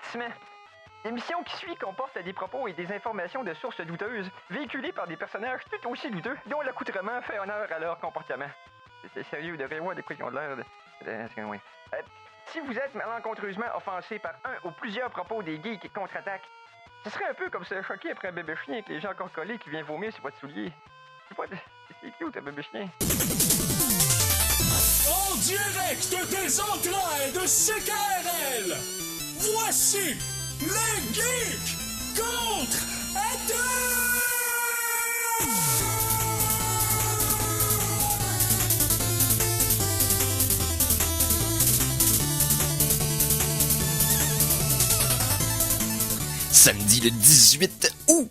Avertissement. L'émission qui suit comporte des propos et des informations de sources douteuses, véhiculées par des personnages tout aussi douteux, dont l'accoutrement fait honneur à leur comportement. C'est sérieux, de voir de quoi ils ont l'air de... si vous êtes malencontreusement offensé par un ou plusieurs propos des geeks contre-attaque, ce serait un peu comme se choquer après un bébé chien avec les gens encore collés qui vient vomir sur votre soulier. C'est cute, un bébé chien. En direct des entrailles de CKRL, voici les geeks contre-attaque! Samedi le 18 août.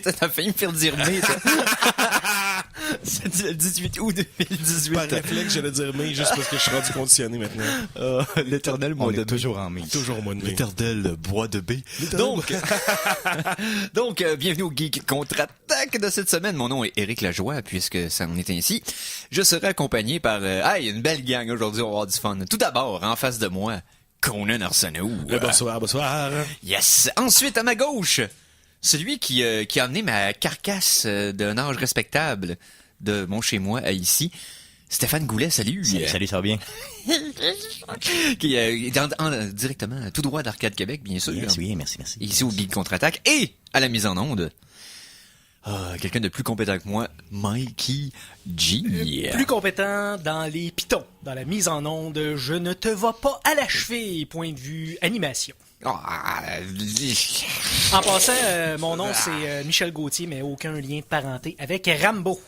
T'as failli me faire dire mai, toi. Samedi le 18 août 2018. Par réflexe, j'allais dire mai, juste parce que je suis rendu conditionné maintenant. L'éternel mois de mai. Toujours en mai. Toujours au mois de mai. L'éternel bois de baie. Donc, bienvenue au Geek Contre-Attaque de cette semaine. Mon nom est Éric Lajoie, puisque ça en est ainsi. Je serai accompagné par, une belle gang aujourd'hui, on va avoir du fun. Tout d'abord, en face de moi, Conan Arsenault. Bonsoir, bonsoir. Yes! Ensuite, à ma gauche, celui qui a amené ma carcasse d'un âge respectable de mon chez-moi à ici, Stéphane Goulet, salut! Salut, ça va bien? Qui est directement, tout droit d'Arcade Québec, bien sûr. Yes, oui, merci. Ici au Geek Contre-Attaque et à la mise en onde. Quelqu'un de plus compétent que moi, Mikey G. Plus compétent dans les pitons, dans la mise en onde, je ne te vois pas à la cheville, point de vue animation. En passant, mon nom c'est Michel Gauthier, mais aucun lien de parenté avec Rambo.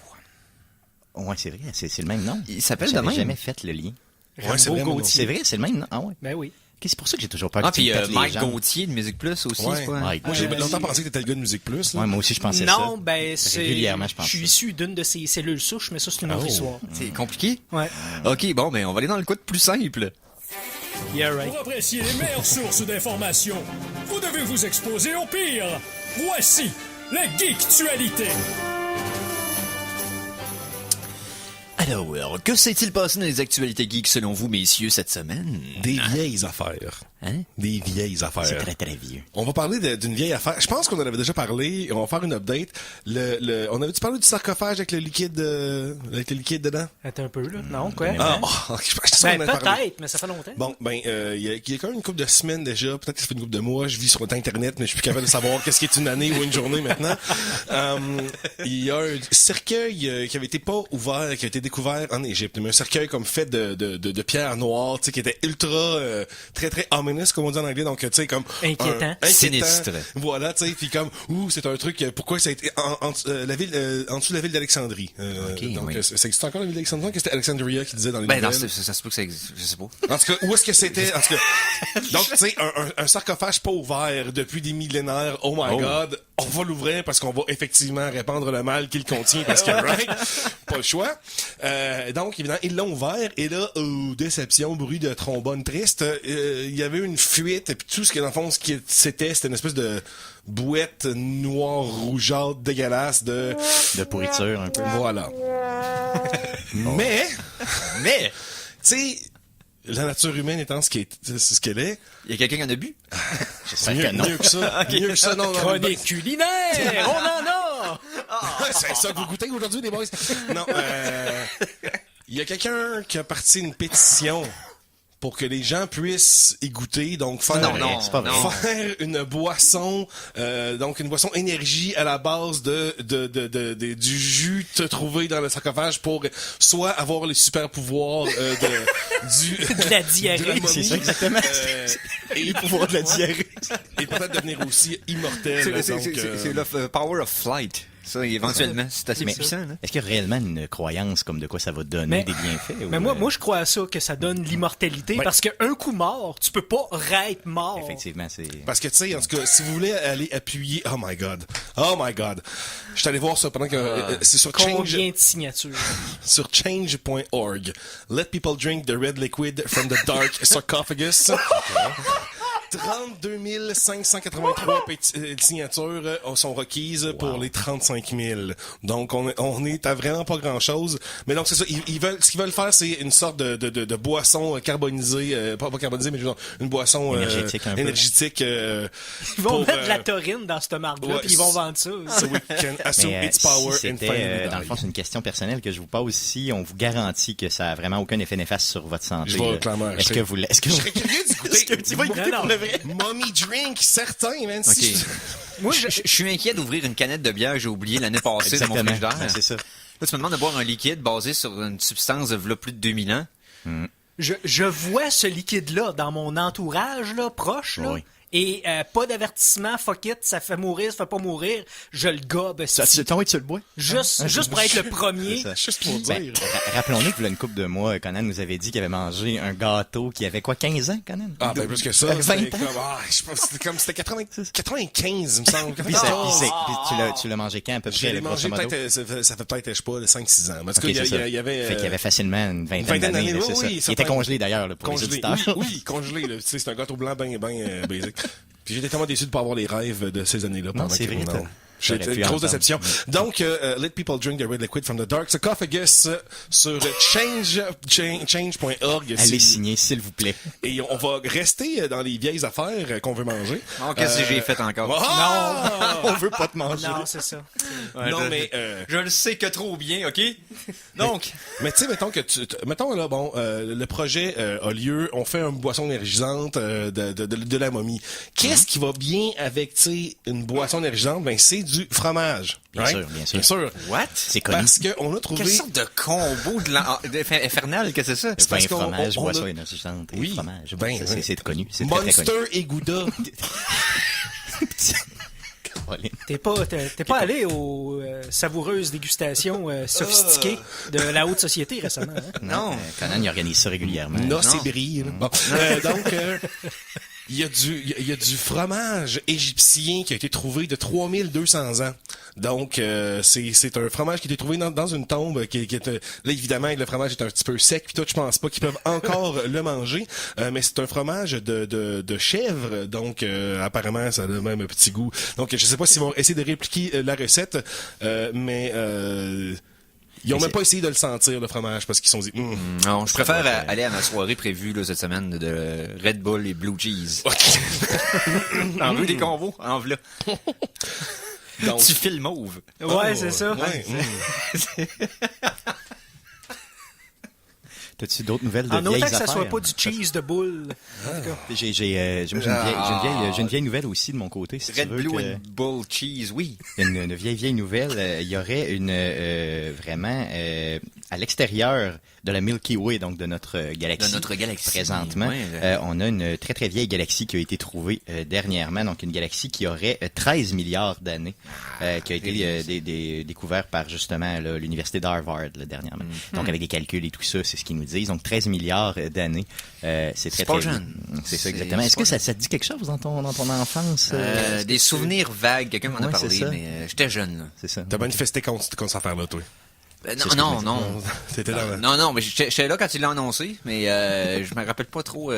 Ouais, c'est vrai, c'est le même nom. Il s'appelle de J'avais même. jamais fait le lien. Ouais, c'est vrai, Gauthier. C'est vrai, c'est le même nom. Ah ouais. Ben oui. Ok, c'est pour ça que j'ai toujours peur que tu puis me pètes les Mike jambes. Gauthier de Musique Plus aussi, Ouais. c'est pas... Mike. Moi, j'ai longtemps pensé que t'étais le gars de Musique Plus. Là. Ouais, moi aussi, je pensais ça. Non, ben c'est... Régulièrement, je pense suis ça. issu d'une de ces cellules souches, mais ça c'est une autre histoire. C'est compliqué? Ouais. Ok, bon, ben on va aller dans le coup de plus simple. Yeah, right. Pour apprécier les meilleures sources d'informations, vous devez vous exposer au pire. Voici la Geektualité. Alors, que s'est-il passé dans les actualités geeks selon vous, messieurs, cette semaine? Des vieilles affaires. Hein? Des vieilles affaires. C'est très, très vieux. On va parler d'une vieille affaire. Je pense qu'on en avait déjà parlé. On va faire une update. On avait-tu parlé du sarcophage avec le liquide dedans? Attends un peu, là. Non, quoi? Ah, je pense qu'on Ben, en a parlé. peut-être, mais ça fait longtemps. Bon, ben, il y a quand même une couple de semaines déjà, peut-être que ça fait une couple de mois, je vis sur Internet, mais je suis plus capable de savoir qu'est-ce qui est une année ou une journée maintenant. Il y a un cercueil qui avait été pas ouvert, qui a été découvert en Égypte, mais un cercueil comme fait de pierre noire, tu sais, qui était ultra, très très ominous, comme on dit en anglais, donc tu sais, comme Inquiétant. Sinistre. Voilà, tu sais, puis comme, c'est un truc, pourquoi ça a été en dessous de la ville d'Alexandrie. Donc, oui. ça existe encore la ville d'Alexandrie, que c'était Alexandria qui disait dans les Ben non, nouvelles. ça se peut que ça existe, je sais pas. En tout cas, où est-ce que c'était? En tout cas, donc, tu sais, un sarcophage pas ouvert depuis des millénaires. Oh my God. On va l'ouvrir parce qu'on va effectivement répandre le mal qu'il contient parce que, right? Pas le choix. Donc, évidemment, ils l'ont ouvert et là, déception, bruit de trombone triste. Il y avait une fuite et puis tout ce que, dans le fond, c'était une espèce de bouette noire rougeâtre dégueulasse de pourriture, un peu. Voilà. Mais, Mais, tu sais, la nature humaine étant ce qu'elle est, il y a quelqu'un qui en a bu? J'espère que non. mieux que ça. Mieux que ça, non. Chronique culinaire! On en a! C'est ça que vous goûtez aujourd'hui, les boys? Non, il y a quelqu'un qui a parti une pétition pour que les gens puissent y goûter, donc faire, c'est pas vrai. faire une boisson, donc une boisson énergie à la base du jus trouvé dans le sarcophage pour soit avoir les super pouvoirs De la diarrhée. de la momie, C'est ça, exactement. et les pouvoirs de la diarrhée et peut-être devenir aussi immortel. C'est le power of flight. Ça, éventuellement, c'est assez Mais puissant, là. est-ce qu'il y a réellement une croyance comme de quoi ça va donner des bienfaits? Mais moi, je crois à ça, que ça donne l'immortalité, Ouais. parce qu'un coup mort, tu peux pas être mort. Effectivement, c'est... Parce que, tu sais, en tout cas, si vous voulez aller appuyer... Oh my God. Je suis allé voir ça pendant que... c'est sur Combien de signatures? sur change.org. Let people drink the red liquid from the dark sarcophagus. 32 583 signatures sont requises pour les 35 000. Donc, on est à vraiment pas grand-chose. Mais donc, c'est ça. Ce qu'ils veulent faire, c'est une sorte de boisson carbonisée, pas carbonisée, mais une boisson énergétique. Ils vont mettre de la taurine dans cette marque-là, puis ils vont vendre ça. So we can assume its power si and finally die. dans le fond, c'est une question personnelle que je vous pose. Si on vous garantit que ça a vraiment aucun effet néfaste sur votre santé, Je vais clairement est-ce que vous... Je serais curieux d'écouter. Est-ce que tu vas écouter pour le vrai? Mommy drink, certain, man. OK. Si Moi, je suis inquiet d'ouvrir une canette de bière que j'ai oublié l'année passée dans mon frigidaire. Ouais, c'est ça. Là, tu me demandes de boire un liquide basé sur une substance de v'là plus de 2000 ans. Je vois ce liquide-là dans mon entourage, là, proche, là. Oui. Et pas d'avertissement, fuck it, ça fait mourir, ça fait pas mourir, je le gobe. Toi, tu le bois? Juste pour être le premier. C'est ça. Juste pour Ben, dire. rappelons-nous que, là, une couple de mois, Conan nous avait dit qu'il avait mangé un gâteau qui avait quoi, 15 ans, Conan? Ah, ben, plus que ça. 20 C'était ans. c'était 95, il me semble. Puis tu l'as mangé quand, à peu près? Je l'ai grosso mangé modo? peut-être, ça fait peut-être, je sais pas, 5-6 ans. Mais en tout cas, Ok, c'est ça. il y avait... Fait qu'il y avait facilement une vingtaine d'années, là, c'est ça. oui, Il était certainement. congelé, d'ailleurs, là, pour les Congelé. auditeurs. Oui, congelé, là. Tu sais, c'est un gâteau blanc bien basic. Puis j'étais tellement déçu de pas avoir les rêves de ces années-là. Non, c'est vrai, non. J'ai J'aurais pu une grosse entendre. déception. Donc, Let People Drink the Red Liquid from the Dark Sarcophagus sur change.org. Allez signer, s'il vous plaît. Et on va rester dans les vieilles affaires qu'on veut manger. Oh, qu'est-ce que j'ai fait encore? Ah! On veut pas te manger. Non, c'est ça. Ouais, Non, je- mais... Je le sais que trop bien, OK? Donc, Mais tu sais, mettons là, bon, le projet a lieu, on fait une boisson énergisante de la momie. Qu'est-ce qui va bien avec, tu sais, une boisson énergisante? Ben, c'est du fromage. Bien right? sûr, bien sûr. Bien sûr. what? C'est connu. Parce qu'on a trouvé... Quelle sorte de combo infernal que c'est ça? C'est parce Vin, qu'on- fromage, on boisson a- énergisante et Oui, fromage. ben, Ça, oui. c'est connu. C'est très, très Monster connu. et Gouda. Caroline. T'es pas allé aux savoureuses dégustations sophistiquées de la haute société récemment, hein? Non. Conan, il organise ça régulièrement. Noce et brie. là. Bon. Donc, il y a du fromage égyptien qui a été trouvé de 3200 ans. Donc, c'est un fromage qui a été trouvé dans une tombe qui est là, évidemment, le fromage est un petit peu sec, puis toi, je pense pas qu'ils peuvent encore le manger, mais c'est un fromage de chèvre, donc apparemment, ça a le même petit goût. Donc, je sais pas s'ils vont essayer de répliquer la recette, mais... ils ont même pas essayé de le sentir, le fromage, parce qu'ils se sont dit... Non, je préfère aller à ma soirée prévue là, cette semaine de Red Bull et Blue Cheese. En veux des combos? En v'là. Donc, Tu files mauve. Ouais, c'est ça. ouais, T'as-tu d'autres nouvelles de En vieilles autant que ça affaires? soit pas du cheese de boule. J'ai une vieille nouvelle aussi de mon côté, si Red tu veux. Blue que- and Bull Cheese, oui. Une vieille nouvelle. Il y aurait vraiment à l'extérieur de la Milky Way, donc de notre galaxie. De notre galaxie. Présentement, Ouais, on a une très très vieille galaxie qui a été trouvée dernièrement, donc une galaxie qui aurait 13 milliards d'années, qui a été découvert par justement là, l'université d'Harvard là, dernièrement. Donc avec des calculs et tout ça, c'est ce qu'ils nous disent. Donc 13 milliards d'années, c'est très pas très jeune. C'est ça C'est- exactement. c'est Est-ce que pas ça te dit quelque chose dans ton enfance? Des souvenirs vagues, quelqu'un m'en a Ouais, parlé, c'est ça. mais j'étais jeune. Là. C'est ça. t'as manifesté contre cette affaire-là, toi. Non. T'étais dans la... Non, mais j'étais là quand il l'a annoncé, mais je me rappelle pas trop.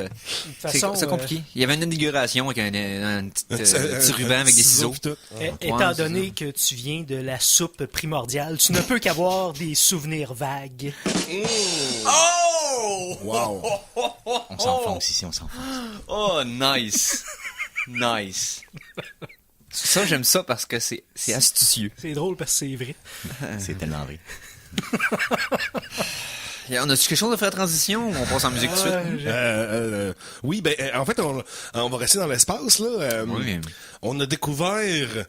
façon, C'est compliqué. Il y avait une inauguration avec un petit ruban avec des ciseaux. puis tout. Étant Ouais, c'est donné que tu viens de la soupe primordiale, tu ne peux qu'avoir des souvenirs vagues. Wow. On s'enfonce ici, on s'enfonce. Oh, nice. Nice. Ça, j'aime ça parce que c'est astucieux. C'est drôle parce que c'est vrai. C'est tellement vrai. On a-tu quelque chose à faire transition ou on passe en musique tout de suite? Oui, ben en fait, on va rester dans l'espace là. Oui. On a découvert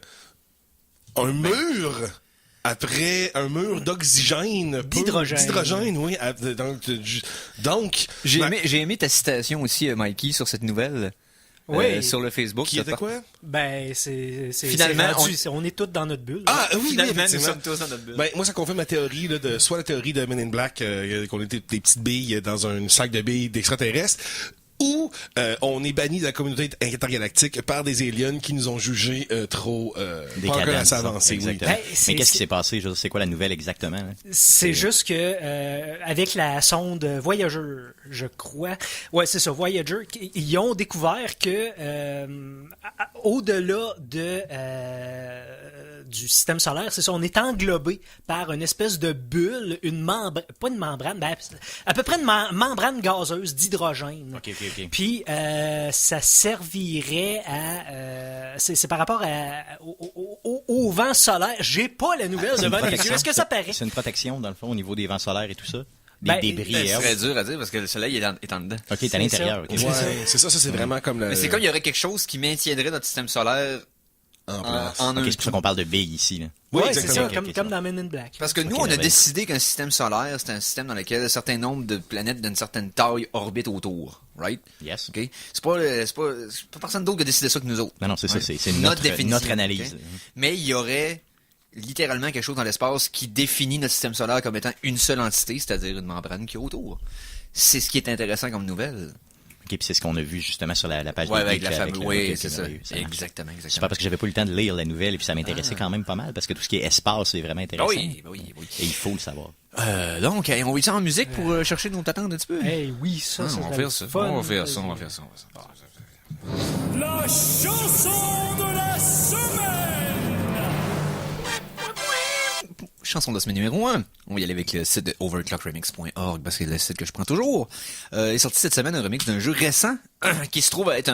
un mur après un mur d'oxygène, d'hydrogène, oui. Donc, J'ai aimé ta citation aussi, Mikey, sur cette nouvelle. Oui. Sur le Facebook. qui était quoi? Ben, c'est Finalement, rendu, on est tous dans notre bulle. Ah oui, Finalement, nous effectivement. sommes tous dans notre bulle. Ben, moi, ça confirme ma théorie, là, soit la théorie de Men in Black, qu'on était des petites billes dans un sac de billes d'extraterrestres, ou on est banni de la communauté intergalactique par des aliens qui nous ont jugés trop pas encore Décadents, assez disons. avancés. Oui. Exactement. Ben, Mais c'est- qu'est-ce qui s'est passé? C'est quoi la nouvelle exactement? Là? C'est juste que avec la sonde Voyager, je crois, ouais c'est ça, Voyager, ils ont découvert que au-delà du système solaire, c'est ça, on est englobé par une espèce de bulle, pas une membrane, ben, à peu près une membrane gazeuse d'hydrogène. OK. Puis ça servirait à c'est par rapport au vent solaire. J'ai pas la nouvelle devant les yeux. Est-ce que ça paraît? C'est une protection, dans le fond, au niveau des vents solaires et tout ça? Des Ben, débris C'est et autres? très dur à dire parce que le soleil est en dedans. OK, t'es à C'est l'intérieur. ça. OK. Ouais, c'est ça, c'est vraiment comme le... Mais c'est comme il y aurait quelque chose qui maintiendrait notre système solaire en place. en OK, un c'est pour ça qu'on parle de billes ici. Là. Oui, Ouais, c'est ça, exactement. comme dans Men in Black. Parce que nous, Ok, on a ben, décidé qu'un système solaire, c'est un système dans lequel un certain nombre de planètes d'une certaine taille orbitent autour, right? Yes. OK? C'est pas personne d'autre qui a décidé ça que nous autres. Non, c'est ça, Ouais. c'est notre définition, analyse. OK? Mais il y aurait littéralement quelque chose dans l'espace qui définit notre système solaire comme étant une seule entité, c'est-à-dire une membrane qui est autour. C'est ce qui est intéressant comme nouvelle. OK, puis c'est ce qu'on a vu justement sur la page Ouais, des avec geeks, la fameuse. Oui, OK, c'est ça. merveilleux, marche. Exactement. C'est pas parce que j'avais pas eu le temps de lire la nouvelle et puis ça m'intéressait quand même pas mal parce que tout ce qui est espace c'est vraiment intéressant. Oui. Et il faut le savoir. Donc, on va y en musique pour chercher nos tatentes un petit peu. Hey, oui, ça, Ah, ça on va serait faire le ça. fun. On va faire ça. La chanson de la semaine! Chanson de la semaine numéro 1. On va y aller avec le site de overclockremix.org parce que c'est le site que je prends toujours. Est sorti cette semaine un remix d'un jeu récent qui se trouve à être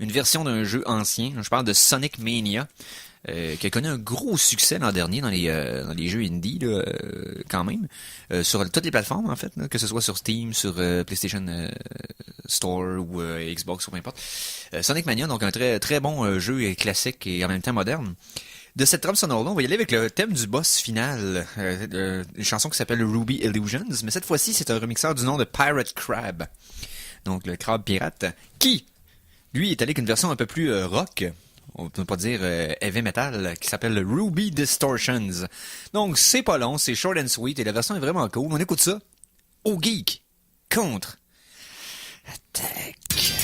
une version d'un jeu ancien. Je parle de Sonic Mania. Qui a connu un gros succès l'an dernier dans les jeux indie là, quand même sur toutes les plateformes en fait là, que ce soit sur Steam, sur PlayStation Store ou Xbox ou peu importe. Sonic Mania, donc un très très bon jeu classique et en même temps moderne. De cette trame sonore-là, on va y aller avec le thème du boss final, une chanson qui s'appelle Ruby Illusions, mais cette fois-ci c'est un remixeur du nom de Pirate Crab, donc le crabe pirate, qui lui est allé avec une version un peu plus rock. On peut pas dire heavy metal, qui s'appelle Ruby Distortions. Donc, c'est pas long, c'est short and sweet, et la version est vraiment cool. On écoute ça au geek contre Attack.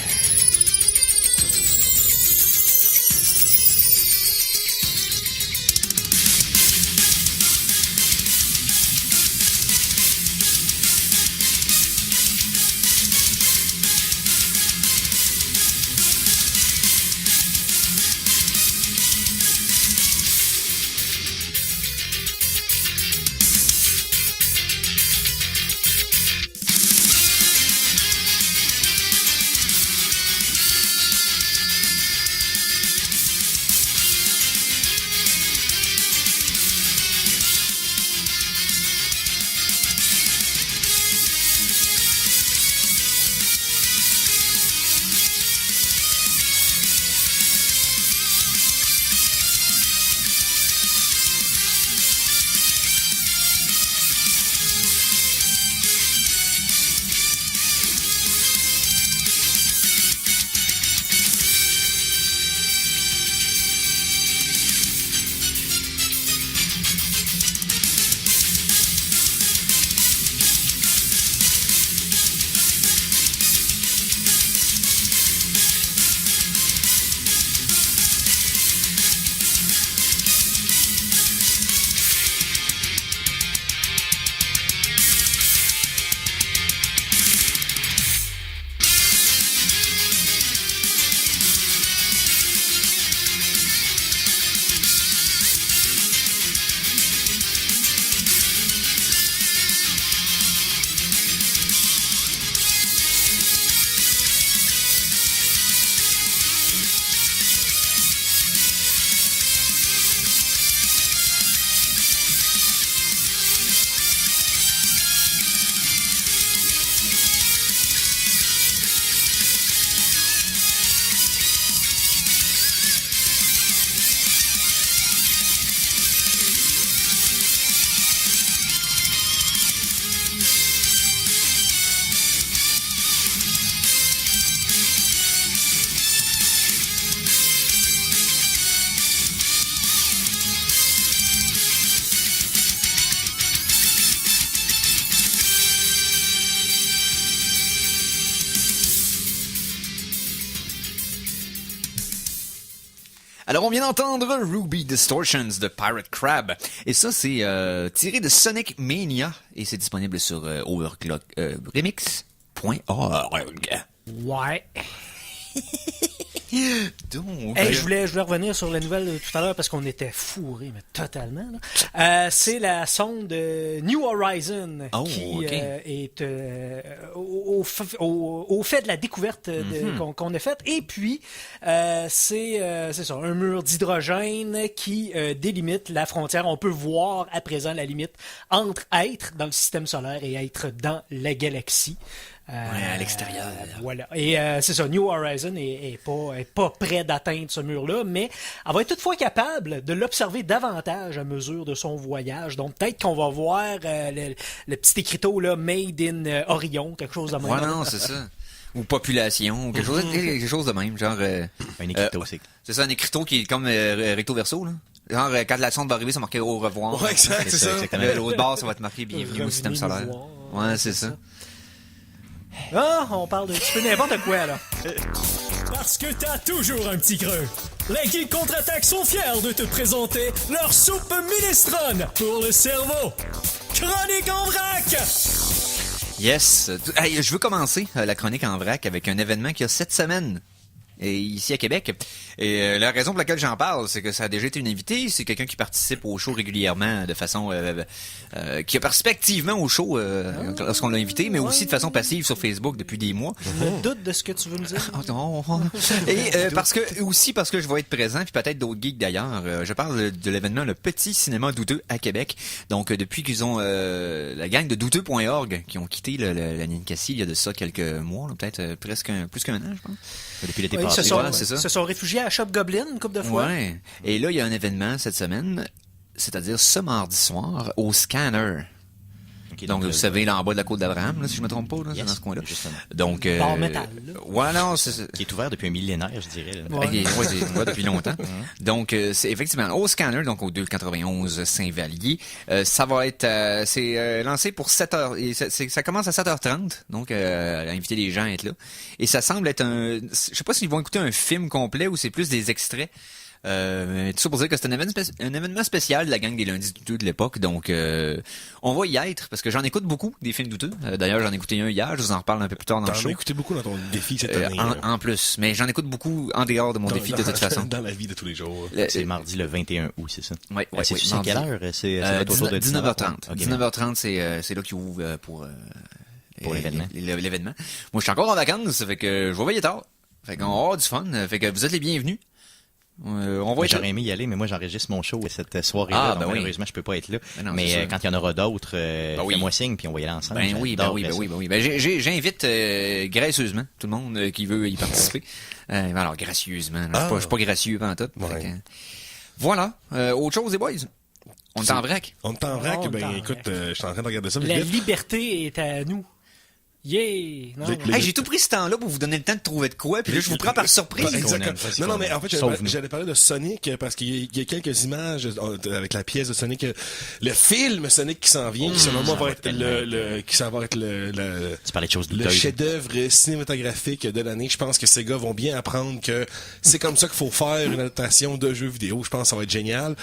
Alors, on vient d'entendre Ruby Distortions de Pirate Crab. Et ça, c'est tiré de Sonic Mania. Et c'est disponible sur Overclock remix.org. Ouais. Donc, Hey, je voulais revenir sur la nouvelle de tout à l'heure parce qu'on était fourrés, mais totalement. Là. C'est la sonde New Horizon qui ok. est au fait de la découverte qu'on a faite. Et puis, c'est ça, un mur d'hydrogène qui délimite la frontière. On peut voir à présent la limite entre être dans le système solaire et être dans la galaxie. à l'extérieur. Voilà. Et c'est ça, New Horizon est pas près d'atteindre ce mur-là, mais elle va être toutefois capable de l'observer davantage à mesure de son voyage. Donc peut-être qu'on va voir le petit écriteau là, Made in Orion, quelque chose de même. Ouais, non, c'est ça. Ou population, ou quelque chose de même, genre... Un écriteau, c'est ça, un écriteau qui est comme recto verso, là. Genre, quand la sonde va arriver, ça va marquer au revoir. Ouais, exact, c'est ça. L'autre bord, ça va être marqué bienvenue au système solaire. Ouais, c'est ça. Ah, on parle d'un petit peu n'importe quoi, là. Parce que t'as toujours un petit creux. Les Geeks Contre-Attaque sont fiers de te présenter leur soupe minestrone pour le cerveau. Chronique en vrac! Yes. Hey, je veux commencer la chronique en vrac avec un événement qui a 7 semaines. Et ici à Québec. Et la raison pour laquelle j'en parle, c'est que ça a déjà été une invitée. C'est quelqu'un qui participe au show régulièrement de façon... qui a participé activement au show lorsqu'on l'a invité, mais aussi de façon passive sur Facebook depuis des mois. Je me doute de ce que tu veux me dire. Et parce que je vais être présent, puis peut-être d'autres geeks d'ailleurs. Je parle de l'événement Le Petit Cinéma Douteux à Québec. Donc depuis qu'ils ont la gang de douteux.org qui ont quitté la Ninkasi il y a de ça quelques mois, là, peut-être plus qu'un an, je pense. Depuis l'été Oui, passé. se sont réfugiés à Shop Goblin une couple de fois. Ouais. Et là, il y a un événement cette semaine, c'est-à-dire ce mardi soir, au Scanner. Okay, donc vous savez, là en bas de la côte d'Abraham, là, si je me trompe pas, là, c'est dans ce coin-là. Justement. Donc, Bar métal, là. Ouais, non, c'est... Qui est ouvert depuis un millénaire, je dirais. Là. Ouais. C'est ouvert depuis longtemps. Donc, c'est effectivement au Scanner, donc au 291 Saint-Vallier. Ça va être, c'est lancé pour 7h. Et ça commence à 7h30. Donc, inviter les gens à être là. Et ça semble être je sais pas s'ils vont écouter un film complet ou c'est plus des extraits. Tout ça pour dire que c'est un événement spécial de la gang des lundis douteux de l'époque, donc on va y être, parce que j'en écoute beaucoup des films douteux. D'ailleurs, j'en ai écouté un hier, je vous en reparle un peu plus tard dans le show. T'en as écouté beaucoup dans ton défi cette année. En plus, mais j'en écoute beaucoup en dehors de mon défi de toute façon. Dans la vie de tous les jours. C'est mardi le 21 août, c'est ça? Ouais, c'est à quelle heure? C'est autour de 19h30. Okay, 19h30, c'est là qu'ils ouvrent pour l'événement. L'événement. Moi, je suis encore en vacances, ça fait que je vais veiller tard. Fait qu'on va avoir du fun, fait que vous êtes les bienvenus. On va J'aurais aimé y aller, mais moi j'enregistre mon show cette soirée-là, donc malheureusement je peux pas être là. Mais quand il y en aura d'autres, fais-moi signe, puis on va y aller ensemble. J'invite gracieusement tout le monde qui veut y participer. Alors, gracieusement, je suis pas gracieux pendant tout. Voilà. Autre chose, les boys? On est en vrac. On est en vrac, écoute, je suis en train de regarder ça. La liberté est à nous. Yeah! Non, Hey, j'ai tout pris ce temps-là pour vous donner le temps de trouver de quoi, puis là, je vous prends par surprise. Exactement. Non, mais en fait, j'allais parler de Sonic, parce qu'il y a quelques images avec la pièce de Sonic, le film Sonic qui s'en vient, qui selon moi va être tu parlais de choses le chef-d'œuvre cinématographique de l'année. Je pense que ces gars vont bien apprendre que c'est comme ça qu'il faut faire une adaptation de jeux vidéo. Je pense que ça va être génial.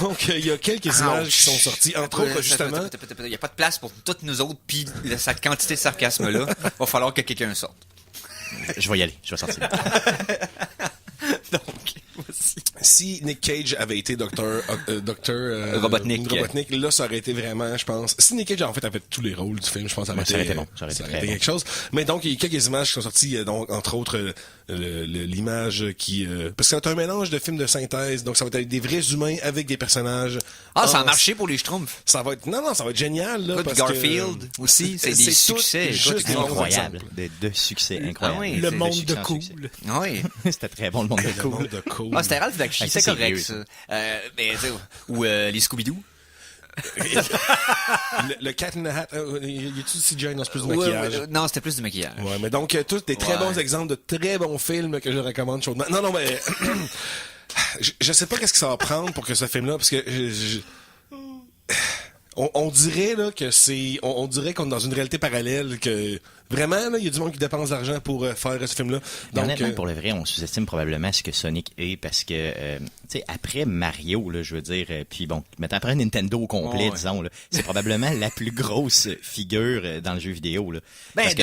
Donc, il y a quelques images qui sont sorties, entre autres, justement. Il n'y a pas de place pour toutes nous autres, puis cette quantité de sarcasme-là, va falloir que quelqu'un sorte. Je vais y aller, je vais sortir. Donc, voici. Si Nick Cage avait été docteur Robotnik, là, ça aurait été vraiment, je pense. Si Nick Cage, en fait, avait tous les rôles du film, je pense que ça aurait été bon. Ça aurait été quelque chose. Mais donc, il y a quelques images qui sont sorties, donc, entre autres, l'image qui... parce que c'est un mélange de films de synthèse, donc ça va être des vrais humains avec des personnages. Ça a marché pour les Schtroumpfs. Ça va être... Non, ça va être génial, là. Parce Garfield aussi, c'est des succès. Juste incroyable. Deux succès incroyables. Le monde de cool. Oui. C'était très bon, le monde de cool. C'était Ralph Bakshi, c'est correct, ça. Ou les Scooby-Doo. le Cat in the Hat, y a-tu CGI dans ce plus de maquillage? Non, c'était plus du maquillage. Ouais, mais donc, tous des très bons exemples de très bons films que je recommande chaudement. Non, mais je sais pas qu'est-ce que ça va prendre pour que ce film-là, parce que on dirait là que on dirait qu'on est dans une réalité parallèle, que vraiment là, il y a du monde qui dépense d'argent pour faire ce film-là. Mais Donc honnêtement, pour le vrai, on sous-estime probablement ce que Sonic est, parce que, tu sais, après Mario, là, je veux dire, puis bon, maintenant après Nintendo au complet, disons, là, c'est probablement la plus grosse figure dans le jeu vidéo, là. Parce que,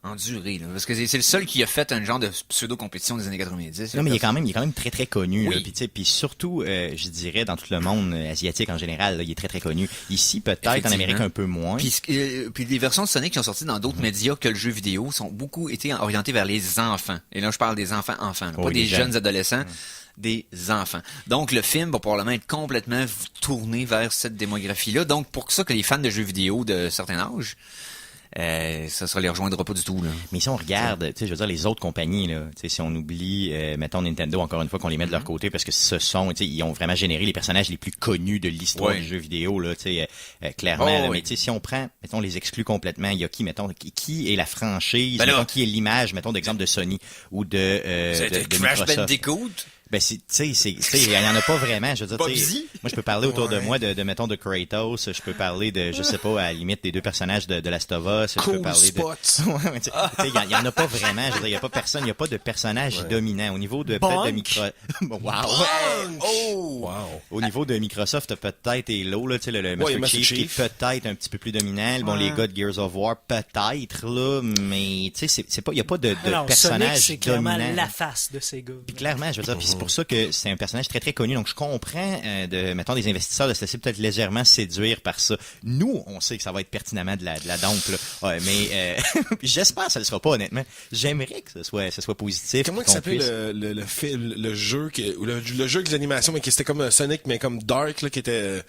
Enduré, là. Parce que c'est le seul qui a fait un genre de pseudo-compétition des années 90. Non, mais il est quand même très très connu. Oui. Là. Puis, tu sais, puis surtout, je dirais dans tout le monde asiatique en général, là, il est très très connu. Ici, peut-être en Amérique un peu moins. Puis les versions de Sonic qui sont sorties dans d'autres médias que le jeu vidéo sont beaucoup été orientées vers les enfants. Et là, je parle des enfants, là, pas des jeunes adolescents. Des enfants. Donc, le film va probablement être complètement tourné vers cette démographie-là. Donc, pour ça que les fans de jeux vidéo de certains âges, ça les rejoindra pas du tout, là. Mais si on regarde, tu sais, je veux dire, les autres compagnies, là, tu sais, si on oublie, mettons Nintendo, encore une fois, qu'on les met de leur côté, parce que ce sont, tu sais, ils ont vraiment généré les personnages les plus connus de l'histoire du jeu vidéo, là, tu sais, clairement. Là, mais tu sais, si on prend, mettons, les exclus complètement, il y a qui est la franchise, mettons, qui est l'image, mettons, d'exemple de Sony ou de Crash Microsoft. Bandicoot? Ben, tu sais, il y en a pas vraiment. Je veux dire, moi, je peux parler autour de moi mettons, de Kratos. Je peux parler de, je sais pas, à la limite, des deux personnages de Last of Us. Je peux parler Spot. il y en a pas vraiment. Je veux dire, il y a pas personne, il y a pas de personnage dominant. Au niveau de, peut-être de Microsoft. Au niveau de Microsoft, t'as peut-être Halo, là, tu sais, le Master Chief qui est peut-être un petit peu plus dominant. Bon, les gars de Gears of War, peut-être, là, mais, tu sais, c'est pas, il y a pas de personnage Sonic, c'est clairement dominant. la face de ces gars. Puis clairement, je veux dire, c'est pour ça que c'est un personnage très très connu. Donc je comprends mettons, des investisseurs de se laisser peut-être légèrement séduire par ça. Nous, on sait que ça va être pertinemment de la dompe, là. Ouais, mais j'espère que ça le sera pas, honnêtement. J'aimerais que ce soit positif. Comment il s'appelait le jeu le jeu avec les animations, mais qui c'était comme Sonic, mais comme Dark, là, qui était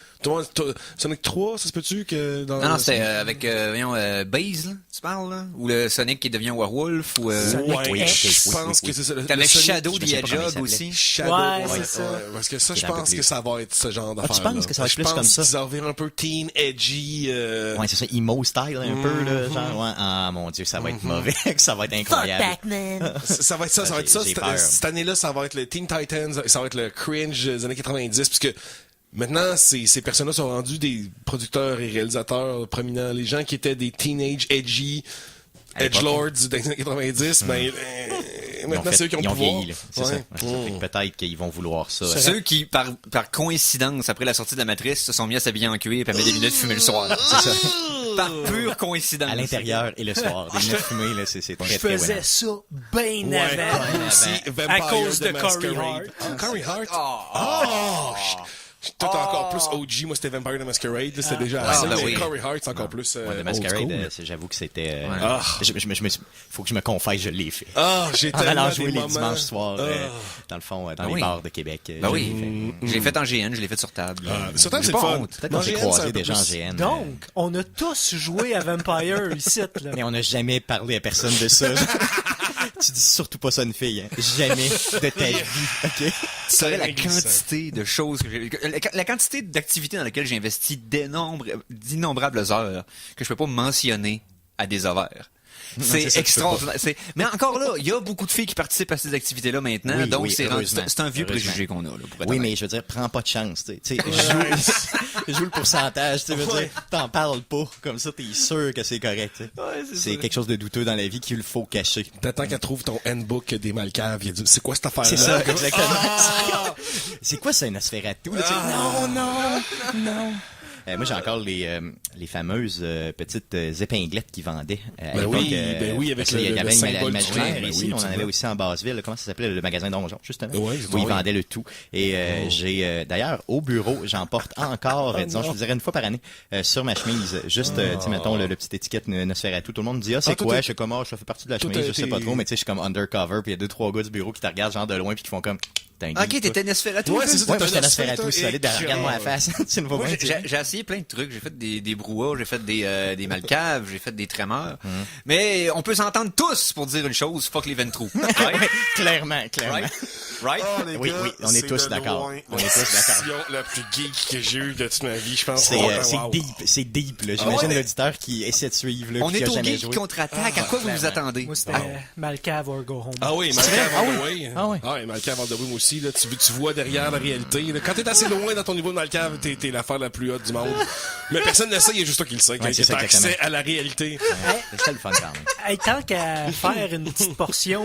Sonic 3, ça se peut-tu que dans Non, c'était avec Baze, là, tu parles, là? Ou le Sonic qui devient Werewolf, ou je pense que c'est ça. T'avais Shadow the Hedgehog aussi. Ouais, c'est ça. Parce que ça, je pense que ça va être ce genre d'affaire. Tu penses que ça va être plus comme ça? Je pense qu'ils vont un peu teen, edgy. Ouais, c'est ça, emo style, un peu, là, genre, ouais. Ah, mon Dieu, ça va être mauvais, ça va être incroyable. Fuck Batman! Ça va être ça, ça va être ça. J'ai peur. Cette année-là, ça va être le Teen Titans, ça va être le cringe des années 90, puisque maintenant, ces personnes-là sont rendus des producteurs et réalisateurs prominents. Les gens qui étaient des teenage edgy edgelords des années 90, ben, maintenant, c'est eux qui ont le pouvoir. Vieilli, là. C'est ça. Fait que peut-être qu'ils vont vouloir ça. Ceux qui, par coïncidence, après la sortie de la Matrice, se sont mis à s'habiller en cuir et à mettre des lunettes fumées le soir. C'est ça. Par pure coïncidence. À l'intérieur et le soir. Des lunettes fumées, là, c'est très, Je très faisais ça bien avant. Aussi, À cause de Corey Masquerade. Hart. Corey Hart? Toi, t'es encore plus OG. Moi, c'était Vampire the Masquerade. C'était déjà assez. ben Mais oui. Corey Hart, c'est encore plus The Masquerade, old school. j'avoue que c'était... Ah. Faut que je me confesse, je l'ai fait. Ah, j'ai En tellement allant des jouer les moments. dimanches soirs, Ah. dans le fond, dans Ben les oui. bars de Québec. Ben oui. Je l'ai fait en GN, je l'ai fait sur table. Sur table, J'ai c'est pas le fun. honte. Peut-être qu'on s'est Dans GN, c'est un croisés peu déjà en plus- GN. Donc, on a tous joué à Vampire ici, là. Mais on n'a jamais parlé à personne de ça. Tu dis surtout pas ça à une fille, hein. Jamais de ta vie, OK? Tu saurais la réglé, ça. quantité de choses que j'ai... La quantité d'activités dans lesquelles j'ai investi d'innombrables heures que je peux pas mentionner à des ovaires. c'est ça, C'est extraordinaire. Mais encore là, il y a beaucoup de filles qui participent à ces activités-là maintenant, Oui, donc oui, c'est heureusement. un vieux Heureusement. préjugé qu'on a, là, pour être Oui, honnête. mais je veux dire, prends pas de chance, tu sais. Joue le pourcentage, tu sais, veux dire, t'en parles pas, comme ça, t'es sûr que c'est correct, tu sais. C'est quelque chose de douteux dans la vie qu'il faut cacher. T'attends qu'elle trouve ton handbook des Malcaves. Il a dit, c'est quoi cette affaire-là? C'est ça, exactement. C'est quoi ça, une Nosferatu, là, tu sais? Non. Moi, j'ai encore les fameuses petites épinglettes qu'ils vendaient. À l'époque, oui, avec parce qu'il y le avait symbole du l'imaginaire clan, ici. oui, On en avait absolument. aussi en Basseville. Là, comment ça s'appelait? Le magasin Donjon, justement. Oui, où ils vendaient le tout. Et j'ai d'ailleurs, au bureau, j'en porte encore, disons, je vous dirais une fois par année, sur ma chemise. Juste, tu sais, mettons, le petit étiquette Nosferatu. Tout le monde me dit, ah, c'est tout quoi? est- Je sais comment, je fais partie de la tout chemise, a je sais été- pas trop, mais tu sais, je suis comme undercover, puis il y a 2-3 gars du bureau qui te regardent genre de loin puis qui font comme, t'es un geek, Ok, toi. t'étais Nosferatu. Ouais, toi? c'est ça. Ouais, moi, j'étais Nosferatu, Nosferatu, solide, et- regarde-moi la face. Tu ne vois Moi, pas. j'ai essayé plein de trucs. J'ai fait des brouhahs, j'ai fait des malcaves, j'ai fait des trémeurs. Mais on peut s'entendre tous pour dire une chose, fuck les Ventrous. Right? Clairement. Right? Oui, on est tous d'accord. On est tous d'accord. La plus geek que j'ai eue de toute ma vie, je pense. C'est Wow. c'est deep, là. J'imagine l'auditeur qui essaie de suivre, là, On puis qui est a au jamais geek joué. contre-attaque. À quoi vous vous attendez? Moi, c'était Malcave or Go Home. Ah oui, Malcave all the way. Ah ouais. Ah oui, Malcave all the way, moi aussi. aussi, là. Tu vois derrière la réalité, là. Quand t'es assez loin dans ton niveau de Malcave, t'es l'affaire la plus haute du monde. Mais personne ne sait, il y a juste toi qui le sais. Ouais, c'est T'as ça, accès exactement. à la réalité. Ouais, c'est ça le fun quand même. Hey, tant qu'à faire une petite portion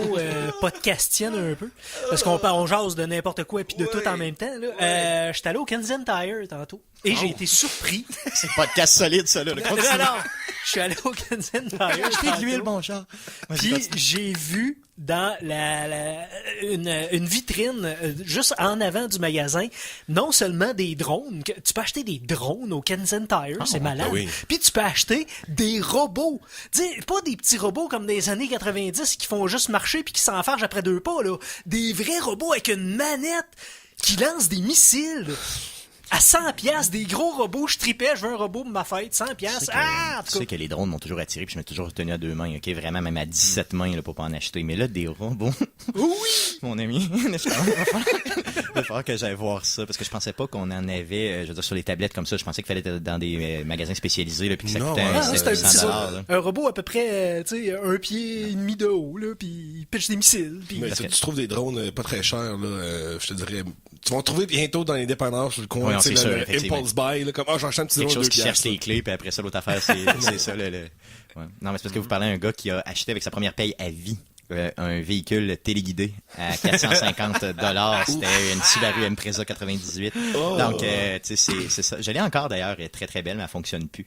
podcastienne un peu, parce qu'on jase de n'importe quoi et puis de tout en même temps, là. J'étais allé au Kensington Tire tantôt et j'ai été surpris. C'est un podcast solide, ça, là. Alors, je suis allé au Kensington Tire. Acheter de l'huile, tantôt. mon chat. Puis j'ai vu dans une vitrine juste en avant du magasin, non seulement des drones, tu peux acheter des drones au Kensington Tire, c'est malade. oui. Puis tu peux acheter des robots. Dis, pas des petits robots comme des années 90 qui font juste marcher puis qui s'enfargent après 2 pas, là. Des vrais robots avec une manette qui lancent des missiles. À 100$, des gros robots, je tripais, je veux un robot pour ma fête, 100$. Ah, en Tu tout sais cas. que les drones m'ont toujours attiré, puis je m'ai toujours tenu à 2 mains, ok? Vraiment, même à 17 mains, là, pour pas en acheter. Mais là, des robots. Oui! Mon ami, il va falloir que j'aille voir ça, parce que je pensais pas qu'on en avait, je veux dire, sur les tablettes comme ça. Je pensais qu'il fallait être dans des magasins spécialisés, là, puis que ça Non, coûtait ouais. Ah, c'est un petit 100$, robot. là. Un robot à peu près, tu sais, 1 pied et demi de haut, là, puis il pitche des missiles. Puis Mais tu trouves des drones pas très chers, là, je te dirais. Tu vas en trouver bientôt dans les dépanneurs sur le coin, Ouais, non, tu sais, c'est sûr, le effectivement. Impulse Buy, là, comme, j'ai acheté un petit Quelque drone chose de qui 2$. cherche les clés, puis après ça, l'autre affaire, c'est ça, le... Ouais. Non, mais c'est parce que vous parlez à un gars qui a acheté avec sa première paye à vie un véhicule téléguidé à 450$. C'était une Subaru Impreza 98. Donc, tu sais, c'est ça. Je l'ai encore, d'ailleurs, elle est très, très belle, mais elle fonctionne plus.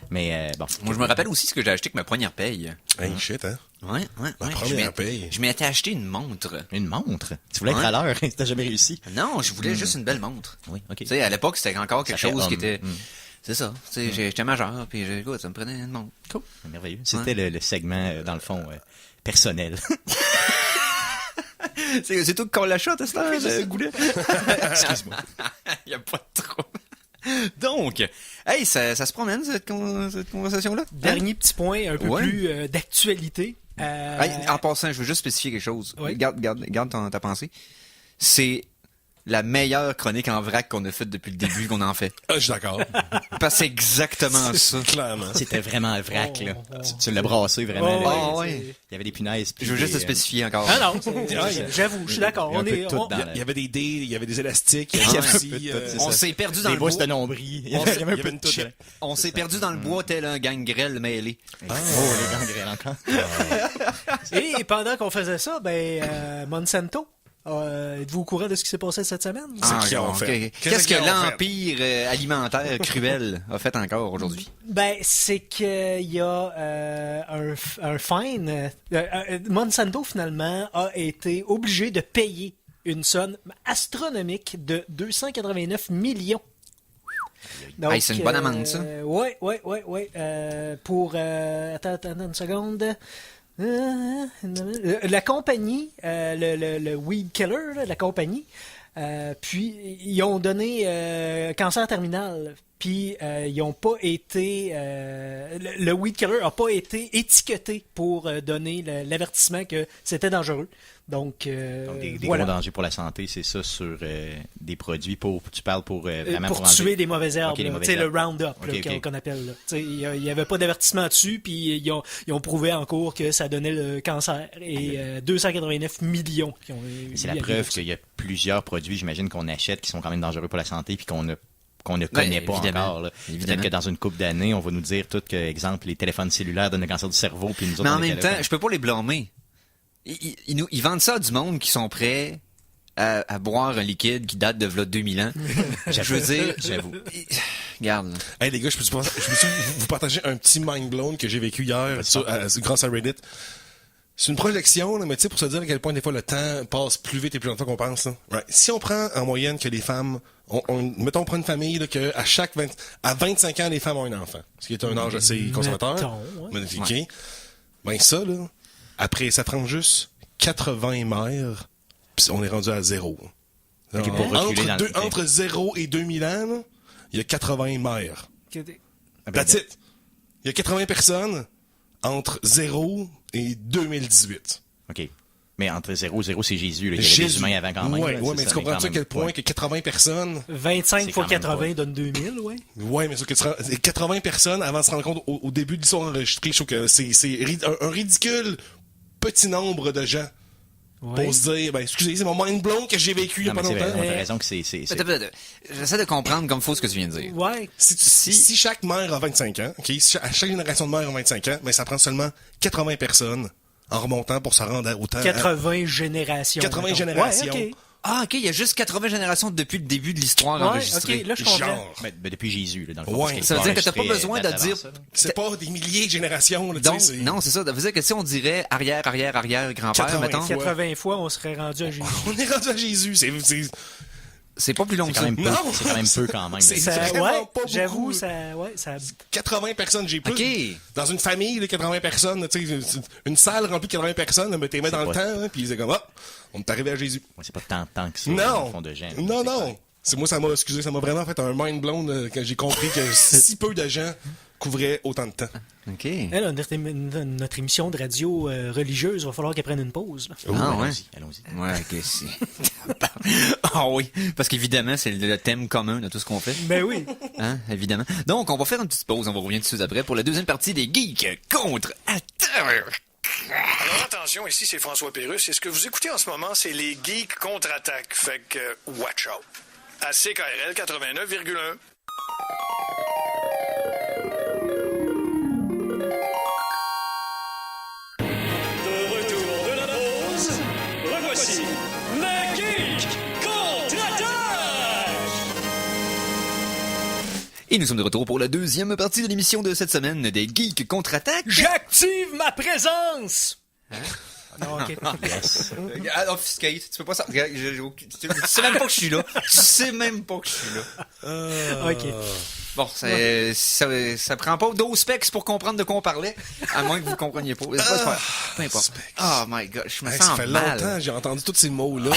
Mais bon. Moi, je me rappelle aussi ce que j'ai acheté avec ma première paye. Hey, shit, hein? Ouais. La première paye. Je m'étais acheté une montre. Une montre? Tu voulais être Ouais. à l'heure, t'as jamais réussi. Non, je voulais juste une belle montre. Oui, ok. Tu sais, à l'époque, c'était encore quelque Ça fait chose qui homme. était... C'est ça. Tu sais, j'étais majeur, puis écoute, ça me prenait une montre. Cool. Merveilleux. C'était le segment, dans le fond, personnel. C'est tout qu'on l'achète, c'est ça, le goulet. Excuse-moi. Il y a pas de trouble. Donc, hey, ça se promène, cette conversation-là? dernier petit point, un peu Ouais. plus d'actualité. Hey, en passant, je veux juste spécifier quelque chose. Oui. Garde ta pensée. C'est la meilleure chronique en vrac qu'on a faite depuis le début qu'on en fait. Ah, je suis d'accord. Parce que c'est exactement ça. Clairement. C'était vraiment un vrac, là. Tu l'as brassé, vraiment. Oh, là. oh, ouais, ouais. Il y avait des punaises. puis Je veux juste des, te spécifier encore. Ah non, j'avoue, je suis d'accord. Il y a un On peu est, de tout on- dans Il y avait des dés, il y avait des élastiques, il y Il y avait avait un aussi, peu de tout, c'est On ça. s'est perdu dans Des le bouches bois. de nombril. Il y On avait s'est- un peu il y avait de une tout. touche. On s'est perdu dans le bois tel un gangrel mêlé. Oh, les gangrènes encore. Et pendant qu'on faisait ça, Monsanto, êtes-vous au courant de ce qui s'est passé cette semaine? C'est qui ont ok. fait? Qu'est-ce qu'ils que ont fait? l'empire alimentaire cruel a fait encore aujourd'hui? C'est qu'il y a un fine. Monsanto, finalement, a été obligé de payer une somme astronomique de 289 millions. Donc, Hey, c'est une bonne amende, ça. Ouais. Pour... attends une seconde. La compagnie, le Weed Killer, là, la compagnie, puis ils ont donné cancer terminal. Puis ils n'ont pas été... le Weed Killer n'a pas été étiqueté pour donner l'avertissement que c'était dangereux. Donc, Donc, des voilà. gros dangers pour la santé, c'est ça, sur des produits pour... Tu parles pour vraiment Pour enlever- tuer des mauvaises herbes, Ok, les là. mauvaises Tu sais, le herbes. Roundup là, Ok, ok. qu'on appelle. Là. Tu sais, il n'y avait pas d'avertissement dessus, puis ils ont prouvé en cours que ça donnait le cancer. Et 289 millions qui ont C'est la preuve qu'il y a plusieurs produits, j'imagine, qu'on achète qui sont quand même dangereux pour la santé puis qu'on ne connaît pas évidemment. encore. Là. Évidemment. Peut-être que dans une couple d'années, on va nous dire tout que, exemple, les téléphones cellulaires donnent le cancer du cerveau, puis nous autres, Mais en on est même téléphones. temps, je peux pas les blâmer. Ils vendent ça à du monde qui sont prêts à boire un liquide qui date de v'là 2000 ans. Je veux dire, J'avoue. Regarde. là. Hey les gars, je peux vous partager un petit mind blown que j'ai vécu hier grâce à Reddit. C'est une projection, là, mais tu sais, pour se dire à quel point des fois le temps passe plus vite et plus longtemps qu'on pense. Là. Right. Si on prend en moyenne que les femmes, mettons, on prend une famille là, que à 25 ans, les femmes ont un enfant, ce qui est un âge assez conservateur. Mettons, ouais. Magnifique. Ben ça, là, après, ça prend juste 80 mères, puis on est rendu à 0. Ok, pour reculer dans le temps. Entre 0 et 2000 ans, là, il y a 80 mères. That's it. Il y a 80 personnes entre 0 et 2018. OK. Mais entre 0 et 0, c'est Jésus. Là. Il y avait des humains avant quand même. Ouais, là, ouais, c'est mais ça, tu comprends-tu à quand quel même, point ouais. que 80 personnes... 25 C'est fois quand même 80 pas- donne 2000, ouais. Ouais, mais c'est que 80 personnes avant de se rendre compte au début de l'histoire enregistrée, je trouve que c'est un ridicule petit nombre de gens Ouais. pour se dire, ben, excusez, c'est mon mind blown que j'ai vécu il y a Non, pas mais c'est longtemps. vrai, t'as raison que c'est... Attends, j'essaie de comprendre comme faut ce que tu viens de dire. Ouais. Si chaque maire a 25 ans, ok, si à chaque génération de maire a 25 ans, ben, ça prend seulement 80 personnes en remontant pour se rendre au temps. 80 générations. 80 mettons. générations. Ouais, ok. Ah, ok, il y a juste 80 générations depuis le début de l'histoire Ouais, enregistrée. ok, là, je comprends. Genre. Ben, depuis Jésus, là, dans le fond. Ouais. parce qu'il Ça veut est dire que t'as pas enregistré, besoin de date dire... avant ça, là. C'est pas des milliers de générations, là, tu Donc, sais. non, c'est ça. Ça veut dire que si on dirait arrière-grand-père, 80 mettons, fois. 80 fois, on serait rendu à Jésus. On est rendu à Jésus. c'est pas plus long C'est que quand ça. même peu, Non. c'est quand même peu quand même. C'est- Ça, vraiment ouais, pas beaucoup. j'avoue, ça. 80 personnes, j'ai plus. Ok. Dans une famille de 80 personnes, tu sais, une salle remplie de 80 personnes, mais t'es mis dans le pas- temps, hein, puis c'est comme, on est arrivé à Jésus. Ouais, c'est pas tant que ça, dans Non! le fond de gens. Non, C'est non! clair. C'est moi, ça m'a vraiment fait un mind blown quand j'ai compris que si peu de gens couvraient autant de temps. Ok. Là, notre émission de radio religieuse, va falloir qu'elle prenne une pause. Là. Ah, ouais. Allons-y. Ouais, ok, si. Ah oui, parce qu'évidemment, c'est le thème commun de tout ce qu'on fait. Ben oui. Hein, évidemment. Donc, on va faire une petite pause. On va revenir tout de suite après pour la deuxième partie des Geeks contre Attaque. Alors attention, ici c'est François Pérusse et ce que vous écoutez en ce moment, c'est les Geeks contre-attaque. Fait que, watch out. À CKRL 89,1. De retour de la pause, revoici le Geek contre-attaque! Et nous sommes de retour pour la deuxième partie de l'émission de cette semaine des Geeks contre-attaque. J'active ma présence! Non, ok. Yes. Ah, offuscate, tu peux pas ça. Regarde, tu sais même pas que je suis là. Tu sais même pas que je suis là. Ok. Bon, ça prend pas 12 specs pour comprendre de quoi on parlait, à moins que vous compreniez pas. C'est pas peu importe. Oh my god, je me Hey, sens ça fait mal. longtemps que j'ai entendu tous ces mots-là.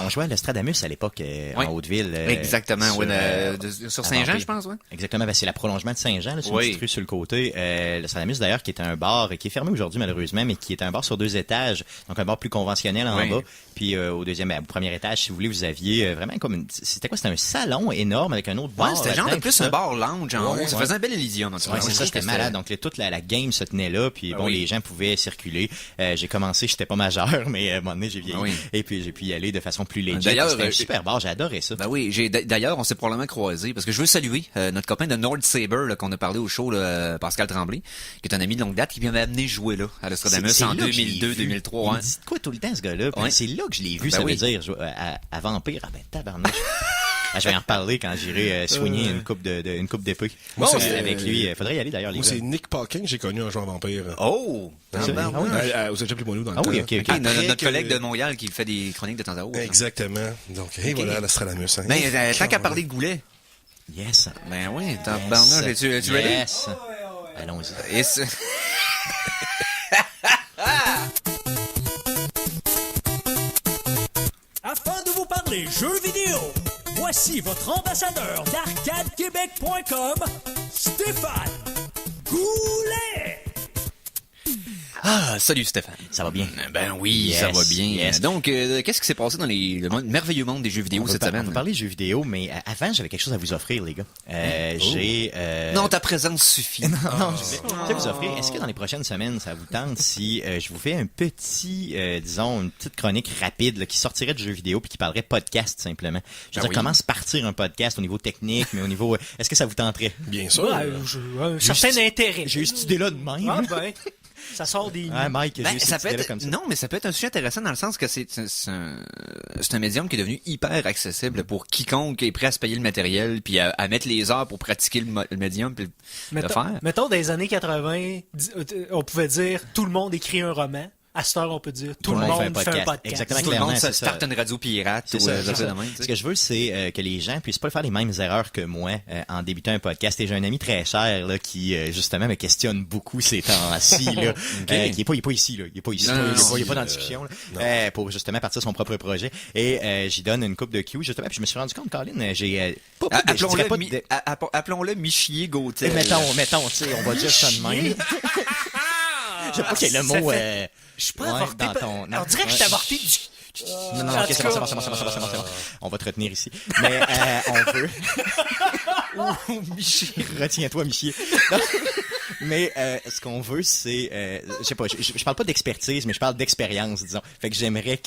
On jouait à l'Ostradamus à l'époque Oui. en Haute-Ville. Exactement, sur, ouais, sur Saint-Jean, Vampire. je pense, ouais. Exactement, ben, c'est la prolongement de Saint-Jean, là, sur Oui. une petite rue sur le côté. L'Ostradamus, d'ailleurs, qui est un bar qui est fermé aujourd'hui, malheureusement, mais qui est un bar sur 2 étages, donc un bar plus conventionnel en Oui. bas. Puis au premier étage, si vous voulez, vous aviez vraiment comme c'était quoi? C'était un salon énorme avec un autre bar. Ouais, c'était genre de là-dedans, plus tout un ça. bar lounge en haut. Ça ouais. faisait un bel Elysium, en tout cas. Ouais, c'est Je ça, trouve que c'était malade. Donc, toute la game se tenait là, puis bon, oui. les gens pouvaient circuler. J'ai commencé, j'étais pas majeur, mais à un moment donné, j'ai vieilli. Oui. Et puis, j'ai pu y aller de façon plus légère. D'ailleurs, C'était un super bar, j'ai adoré ça. Ben oui, d'ailleurs, on s'est probablement croisés, parce que je veux saluer notre copain de Nord Saber, là, qu'on a parlé au show, là, Pascal Tremblay, qui est un ami de longue date, qui m'avait amené jouer là, à l'Ostradamus C'est en là que je l'ai vu. 2002-2003. Il Hein. me dit de quoi tout le temps, ce gars-là? Puis Ouais. c'est là que je l'ai vu, Ben ça oui. veut dire, à Vampire. Ah ben, tabarnouche. Ah, je vais en reparler quand j'irai soigner une coupe d'épée. Moi, Bon, c'est- avec lui, faudrait y aller d'ailleurs, les Moi, gars. c'est Nick Paquin que j'ai connu un joueur vampire. Oh! Ah oui? Au Cégep Limoilou dans le Ah oui, temps. ok, ok. Ok, notre Après collègue que- de Montréal qui fait des chroniques de temps à autre. Exactement. Donc, et voilà, l'Astradamus. Hein. Ben, tant qu'à parler de Goulet. Yes. Ben oui, tabarnak, es-tu ready? Yes. Allons-y. Yes. Afin de vous parler jeux vidéo, voici votre ambassadeur d'ArcadeQuébec.com, Stéphane Goulet! Ah, salut Stéphane. Ça va bien. Ben oui, Yes, ça va bien. yes. Donc, qu'est-ce qui s'est passé dans le merveilleux monde des jeux vidéo On cette va semaine? parler jeux vidéo, mais avant, j'avais quelque chose à vous offrir, les gars. J'ai... Non, ta présence suffit. Non, je vais vous offrir. Est-ce que dans les prochaines semaines, ça vous tente si je vous fais un petit, disons, une petite chronique rapide là, qui sortirait du jeu vidéo puis qui parlerait podcast simplement? Je veux dire, oui. comment se partir un podcast au niveau technique, mais au niveau... est-ce que ça vous tenterait? Bien sûr. Ouais, un certain intérêt. J'ai eu cette idée-là de même. Ah ben, ça sort des... Ah, Mike, j'ai Ben, eu ça cette peut idée-là être, comme ça. non, mais ça peut être un sujet intéressant dans le sens que c'est un médium qui est devenu hyper accessible pour quiconque est prêt à se payer le matériel puis à mettre les heures pour pratiquer le médium puis le faire. Mettons, dans les années 80, on pouvait dire tout le monde écrit un roman. À cette heure, on peut dire tout le monde fait un podcast. Exactement. Tout le monde clairement, se c'est ça. starte une radio pirate C'est ou ça, des c'est affaires ça. de même, tu Ce sais. que je veux, c'est que les gens puissent pas faire les mêmes erreurs que moi en débutant un podcast. Et j'ai un ami très cher là, qui, justement, me questionne beaucoup ces temps-ci. Là, qui est pas ici. Là. Il est pas ici. Non, non, Il est pas dans la discussion. Là, pour justement partir son propre projet. Et j'y donne une coupe de Q, justement. Puis je me suis rendu compte, Colin, j'ai pas de- je dirais pas de- Appelons-le Michier Gauthier. Mettons, tu sais, on va dire ça de même. Je sais pas quel est le Ça mot... fait- Je suis pas avorté. dans ton... On dirait que je suis avorté du... Non, En ok, tout c'est bon, cas- c'est bon. On va te retenir ici. Mais on veut... Retiens-toi, Michier. Non. Mais ce qu'on veut, c'est... je sais pas, je parle pas d'expertise, mais je parle d'expérience, disons. Fait que j'aimerais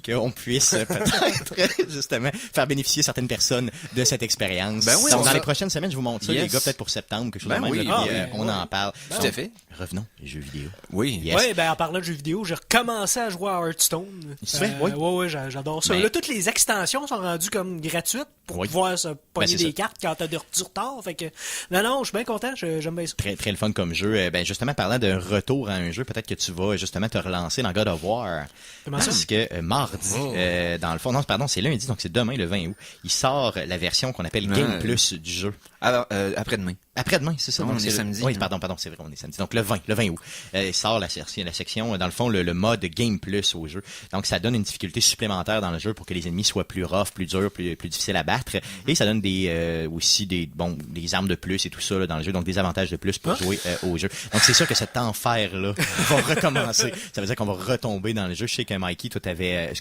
qu'on puisse peut-être, justement, faire bénéficier certaines personnes de cette expérience. Ben oui, donc, dans ça. les prochaines semaines, je vous montre ça, Yes. les gars, peut-être pour septembre, quelque chose Ben de même. oui. Là, puis, Ah, on en parle. Tout Donc, à fait. Revenons aux jeux vidéo. Oui. Yes. Ouais, ben en parlant de jeux vidéo, j'ai recommencé à jouer à Hearthstone. Tu fais? Oui. Ouais, j'adore ça. Ben- Là, toutes les extensions sont rendues comme gratuites pour Oui. pouvoir se pogner c'est des ça. cartes quand t'as du retard. Fait que, non, je suis bien content, j'aime bien ça. Très, très le fun comme jeu. Ben, justement, parlant d'un retour à un jeu, peut-être que tu vas justement te relancer dans God of War. Comment ça? Parce que mardi, dans le fond, non, pardon, c'est lundi, donc c'est demain, le 20 août, il sort la version qu'on appelle Game Plus du jeu. Alors, après-demain. Après-demain, c'est ça. Non, donc on est c'est samedi, Oui, hein. pardon, c'est vrai, on est samedi. Donc le 20 août, il sort la section, dans le fond, le mode Game Plus au jeu. Donc ça donne une difficulté supplémentaire dans le jeu pour que les ennemis soient plus rough, plus durs, plus difficiles à battre. Et ça donne aussi des armes de plus et tout ça là, dans le jeu, donc des avantages de plus pour jouer au jeu. Donc c'est sûr que cet enfer-là va recommencer. Ça veut dire qu'on va retomber dans le jeu. Je sais que Mikey, toi t'avais,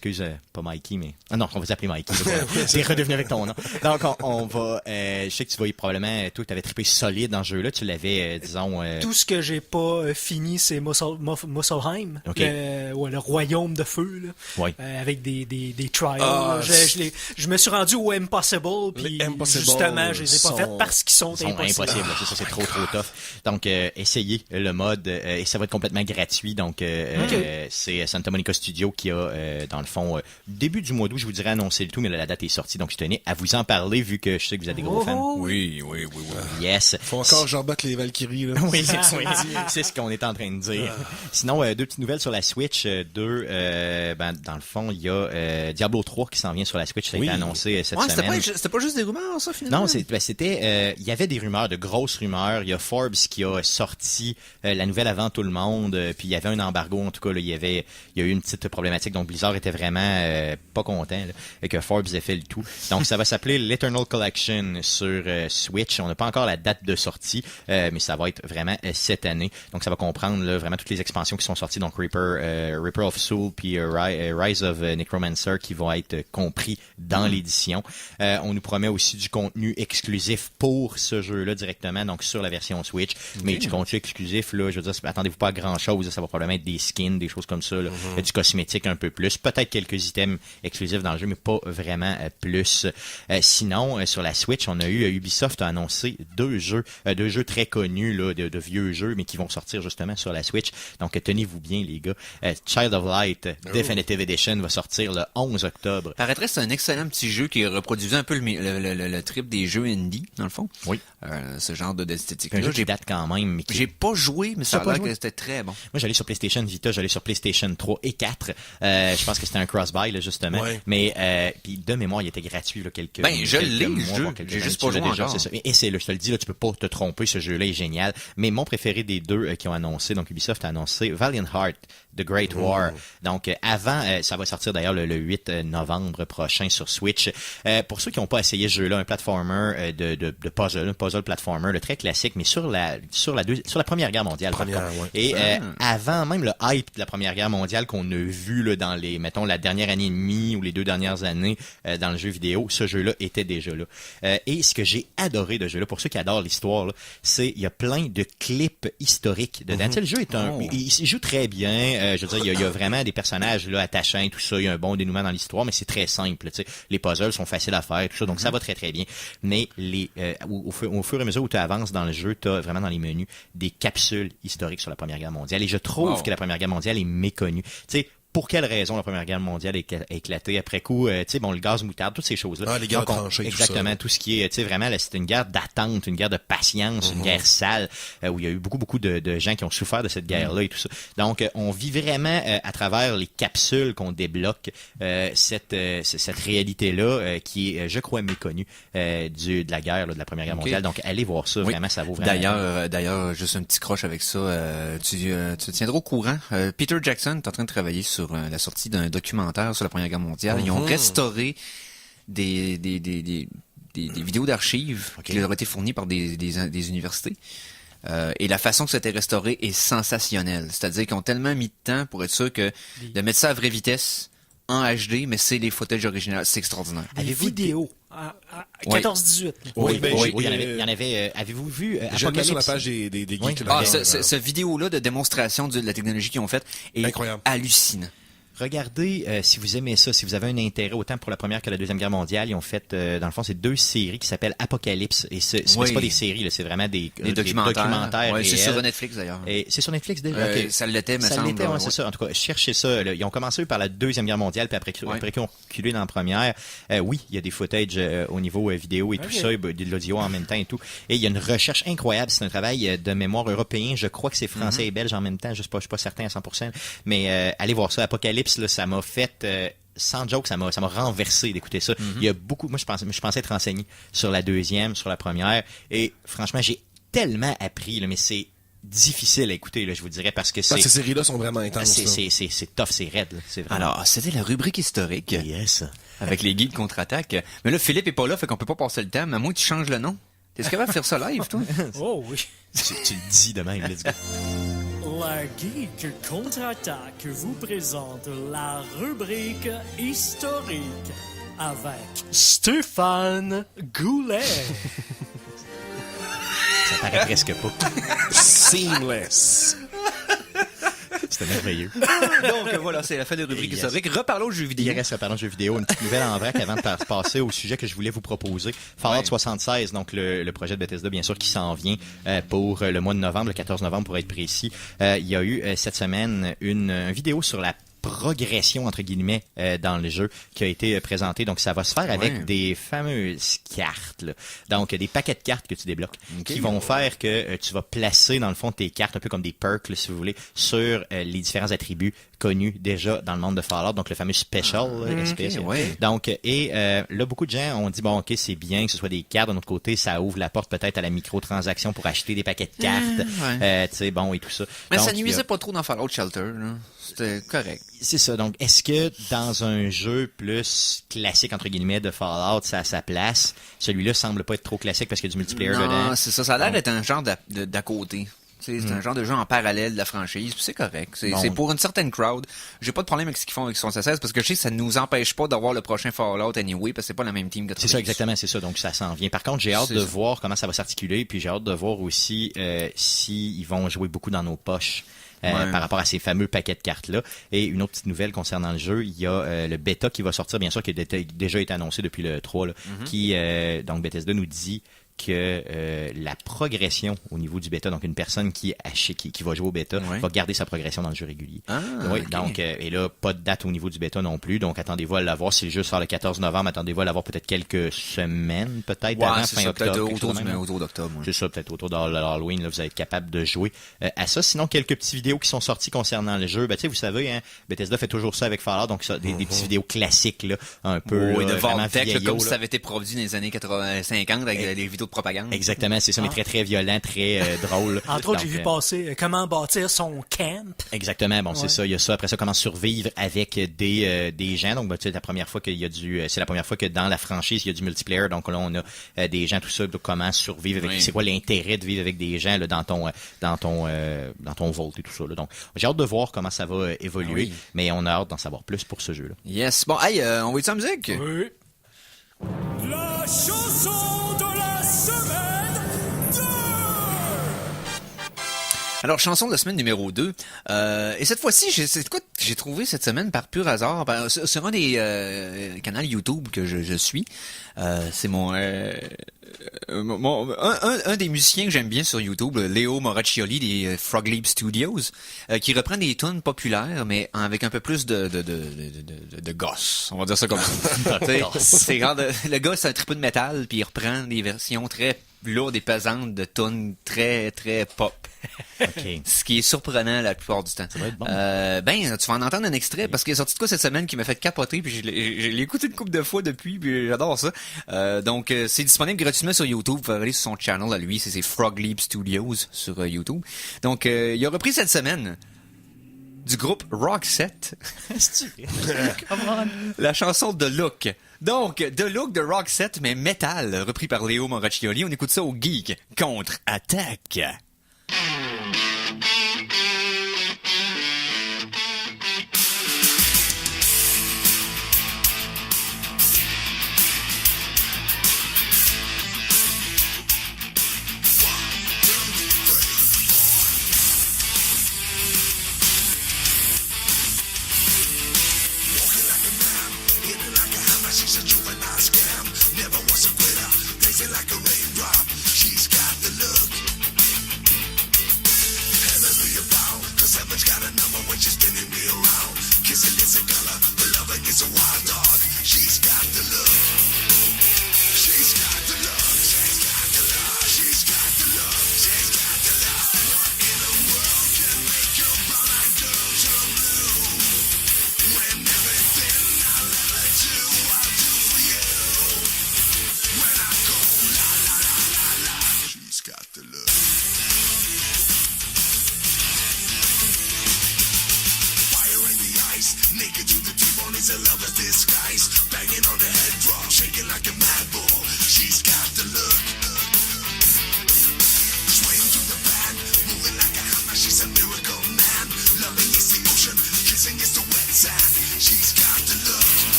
pas Mikey, mais... Ah non, on va s'appeler Mikey. C'est redevenu avec ton nom. Donc on va... je sais que tu vas probablement... Toi, t'avais trippé solide dans ce jeu-là. Tu l'avais, disons... Tout ce que j'ai pas fini, c'est Mosselheim, Ok. le royaume de feu, là, Oui. avec des trials. Ah, là. Je me suis rendu au Impossible, puis Les Impossible justement, je les ai pas sont- faites parce qu'ils sont Ils sont impossibles. impossibles. C'est ça, c'est trop tough. Donc, essayez le mode et ça va être complètement gratuit. Donc, c'est Santa Monica Studio qui a, dans le fond, début du mois d'août, je vous dirais annoncer le tout, mais là, la date est sortie. Donc, je tenais à vous en parler vu que je sais que vous êtes des gros fans. Oui. Yes. Faut encore que je rebatte les Valkyries, là. Oui, c'est ce qu'on est en train de dire. Sinon, deux petites nouvelles sur la Switch. Dans le fond, il y a Diablo 3 qui s'en vient sur la Switch. Ça a Oui. été annoncé cette Ouais, semaine. c'était pas juste des rumeurs, ça, finalement? Non, c'était, il y avait des rumeurs, de grosses rumeurs. Il y a Forbes qui a sorti la nouvelle avant tout le monde. Puis il y avait un embargo, en tout cas. Là, il y a eu une petite problématique. Donc Blizzard était vraiment pas content là, et que Forbes ait fait le tout. Donc ça va s'appeler l'Eternal Collection sur Switch. On n'a pas encore la date de sortie, mais ça va être vraiment cette année. Donc ça va comprendre là, vraiment toutes les expansions qui sont sorties. Donc Reaper of Soul puis Rise of Necromancer qui vont être compris dans l'édition. On nous promet aussi du contenu exclusif pour ce jeu-là directement, donc sur la version Switch. Mais du contenu exclusif, là, je veux dire, attendez-vous pas à grand-chose. Ça va probablement être des skins, des choses comme ça, là, du cosmétique un peu plus. Peut-être quelques items exclusifs dans le jeu, mais pas vraiment plus. Sinon, sur la Switch, on a eu Ubisoft a annoncé deux jeux très connus, là, de vieux jeux, mais qui vont sortir justement sur la Switch. Donc, tenez-vous bien, les gars. Child of Light Definitive Edition va sortir le 11 octobre. Paraîtrait que c'est un excellent petit jeu qui reproduisait un peu le trip des jeux indie, dans le fond. Oui. Ce genre Un d'esthétique-là. jeu qui date quand même, mais qui J'ai pas joué, mais ça T'as a pas l'air joué? que c'était très bon. Moi, j'allais sur PlayStation Vita, j'allais sur PlayStation 3 et 4. Je pense que c'était un cross-buy, là, justement. Ouais. Mais, puis de mémoire, il était gratuit, là, quelques Je l'ai, le mois, jeu. voire quelques J'ai années. juste Tu pas l'as joué déjà, encore. c'est ça. Et c'est là, je te le dis, là, tu peux pas te tromper, ce jeu-là est génial. Mais mon préféré des deux qui ont annoncé, donc Ubisoft a annoncé Valiant Heart, The Great War. Donc, avant, ça va sortir d'ailleurs le 8 novembre prochain sur Switch. Pour ceux qui n'ont pas essayé ce jeu-là, un platformer de puzzle, un puzzle platformer, le très classique, mais sur la Première Guerre mondiale. par contre. ouais. Et avant même le hype de la Première Guerre mondiale qu'on a vu là, dans la dernière année et demie ou les 2 dernières années dans le jeu vidéo, ce jeu-là était déjà là. Et ce que j'ai adoré de ce jeu-là, pour ceux qui adorent l'histoire, là, c'est il y a plein de clips historiques dedans. Tu sais, le jeu est il joue très bien. Je veux dire, il y a vraiment des personnages là attachants et tout ça. Il y a un bon dénouement dans l'histoire, mais c'est très simple. Tu sais, les puzzles sont faciles à faire et tout ça, donc ça va très très bien. Mais au fur et à mesure où tu avances dans le jeu, tu as vraiment dans les menus des capsules historiques sur la Première Guerre mondiale. Et je trouve que la Première Guerre mondiale est méconnue. Tu sais, pour quelle raison la Première Guerre mondiale a éclaté après coup, tu sais, le gaz moutarde, toutes ces choses-là. Ah, les guerres Donc, tranchées, tout exactement, ça. tout ce qui est, tu sais, vraiment, là, c'était une guerre d'attente, une guerre de patience, une guerre sale, où il y a eu beaucoup de gens qui ont souffert de cette guerre-là et tout ça. Donc, on vit vraiment à travers les capsules qu'on débloque cette réalité-là qui est, je crois, méconnue de la guerre, là, de la Première Guerre mondiale. Donc, allez voir ça, vraiment, ça vaut vraiment... D'ailleurs, juste un petit croche avec ça. Tu te tiendras au courant. Peter Jackson est en train de travailler sur la sortie d'un documentaire sur la Première Guerre mondiale. Ils ont restauré des vidéos d'archives qui leur ont été fournies par des universités. Et la façon que c'était restauré est sensationnelle. C'est-à-dire qu'ils ont tellement mis de temps pour être sûr que de mettre ça à vraie vitesse en HD, mais c'est les footages originaux. C'est extraordinaire. Des vidéos 14-18. Oui, ben, oui, j'ai- il y en avait. Avez-vous vu Je le mets sur la Apocalypse? page des geeks. Oui. là, Cette vidéo-là de démonstration de la technologie qu'ils ont faite est Incroyable. Ah, hallucinant. Regardez, si vous aimez ça, si vous avez un intérêt autant pour la Première que la Deuxième Guerre mondiale, ils ont fait, dans le fond, c'est 2 séries qui s'appellent Apocalypse. Et c'est Oui. pas des séries, là, c'est vraiment des documentaires. Ouais, c'est réels. sur Netflix, d'ailleurs. Et c'est sur Netflix déjà? Ok. Ça l'était, me Ça semble. l'était, ouais, ouais. c'est ça. En tout cas, cherchez ça. Là. Ils ont commencé par la Deuxième Guerre mondiale, puis après qu'ils ont reculé dans la Première. Oui, il y a des footages au niveau vidéo et tout ça, et, de l'audio en même temps et tout. Et il y a une recherche incroyable. C'est un travail de mémoire européen. Je crois que c'est français et belge en même temps. Je suis pas certain à 100%. Mais allez voir ça. Apocalypse, là, ça m'a fait... sans joke, ça m'a renversé d'écouter ça. Il y a beaucoup... Moi, je pensais être renseigné sur la deuxième, sur la première. Et franchement, j'ai tellement appris, là, mais c'est difficile à écouter, là, je vous dirais, parce que Ces séries-là sont vraiment intenses. là. c'est tough, c'est raide. Là. C'est vraiment... Alors, c'était la rubrique historique Yes. avec les guides contre-attaque. Mais là, Philippe est pas là, fait qu'on peut pas passer le temps. Mais à moins que tu changes le nom. T'es capable de faire ça live, toi? Oh oui. tu le dis de même, let's go. La Geek Contre-Attaque vous présente la rubrique historique avec Stéphane Goulet. Ça paraît presque pas. Seamless. C'était merveilleux. Donc, voilà, c'est la fin de rubrique Yes. historique. Reparlons aux jeux Il vidéo. reste, parlant de jeux vidéo, une petite nouvelle en vrac avant de passer au sujet que je voulais vous proposer. Fallout Ouais. 76, donc le projet de Bethesda, bien sûr, qui s'en vient pour le mois de novembre, le 14 novembre pour être précis. Il y a eu cette semaine une vidéo sur la progression entre guillemets dans le jeu qui a été présentée. Donc ça va se faire avec des fameuses cartes, là. Donc des paquets de cartes que tu débloques qui vont faire que tu vas placer dans le fond tes cartes un peu comme des perks là, si vous voulez sur les différents attributs connus déjà dans le monde de Fallout, donc le fameux special SPS. ouais. Donc là beaucoup de gens ont dit bon ok c'est bien que ce soit des cartes, d'un autre côté ça ouvre la porte peut-être à la microtransaction pour acheter des paquets de cartes, tu sais bon et tout ça. Mais donc, ça il y a- nuisait pas trop dans Fallout Shelter, là. C'était correct. C'est ça. Donc, est-ce que dans un jeu plus classique, entre guillemets, de Fallout, ça a sa place? Celui-là semble pas être trop classique parce qu'il y a du multiplayer dedans. Non, c'est ça. Ça a l'air d'être un genre d'à côté. C'est un genre de jeu en parallèle de la franchise, puis c'est correct. C'est pour une certaine crowd. J'ai pas de problème avec ce qu'ils font avec 76 parce que je sais que ça nous empêche pas d'avoir le prochain Fallout anyway parce que c'est pas la même team que C'est ça, exactement, c'est ça. Donc, ça s'en vient. Par contre, j'ai hâte de voir comment ça va s'articuler, puis j'ai hâte de voir aussi si ils vont jouer beaucoup dans nos poches. Par rapport à ces fameux paquets de cartes-là. Et une autre petite nouvelle concernant le jeu, il y a le bêta qui va sortir, bien sûr, qui a déjà été annoncé depuis le 3, là, qui, donc Bethesda nous dit que la progression au niveau du bêta, donc une personne qui va jouer au bêta, va garder sa progression dans le jeu régulier. Okay. Donc, et là, pas de date au niveau du bêta non plus, donc attendez-vous à l'avoir. Si le jeu sort le 14 novembre, attendez-vous à l'avoir peut-être quelques semaines, peut-être, avant fin octobre. Peut-être autour d'octobre. C'est ça, peut-être autour de l'Halloween, là, vous allez être capable de jouer à ça. Sinon, quelques petites vidéos qui sont sorties concernant le jeu. Ben, tu sais, vous savez, hein, Bethesda fait toujours ça avec Fallout, donc ça, des petites vidéos classiques, là, un peu, de vraiment Vault-Tech, vieillot, comme là. si ça avait été produit dans les années 50 avec les vidéos de propagande. Exactement, c'est ça, mais très, très violent, très drôle. Entre autres, j'ai Donc, vu passer comment bâtir son camp. Exactement, bon, c'est ça, il y a ça. Après ça, comment survivre avec des gens. Donc, ben, tu sais, c'est la première fois que dans la franchise, il y a du multiplayer. Donc, là, on a des gens, tout ça, donc comment survivre avec, c'est quoi l'intérêt de vivre avec des gens, là, dans ton Vault et tout ça, là. Donc, j'ai hâte de voir comment ça va évoluer, mais on a hâte d'en savoir plus pour ce jeu-là. Yes. Bon, hey, on va écouter la musique? Oui. La chanson de la semaine 2! Alors, chanson de la semaine numéro 2. Et cette fois-ci, c'est quoi que j'ai trouvé cette semaine par pur hasard. Sur un des canaux YouTube que je suis. C'est un des musiciens que j'aime bien sur YouTube, Léo Moraccioli des Frog Leap Studios, qui reprend des tunes populaires, mais avec un peu plus de gosse. On va dire ça comme ça. C'est le gars, c'est un triple de métal, puis il reprend des versions très lourdes et pesantes de tunes très, très pop. Okay. Ce qui est surprenant la plupart du temps. Ça va être bon. Tu vas en entendre un extrait parce qu'il est sorti de quoi cette semaine qui m'a fait capoter, puis je l'ai écouté une couple de fois depuis, puis j'adore ça. Donc c'est disponible gratuitement sur YouTube. Vous pouvez aller sur son channel à lui, c'est Frog Leap Studios sur YouTube. Donc il a repris cette semaine du groupe Roxette la chanson The Look. Donc The Look de Roxette mais métal, repris par Léo Moraccioli. On écoute ça au Geek Contre-Attaque.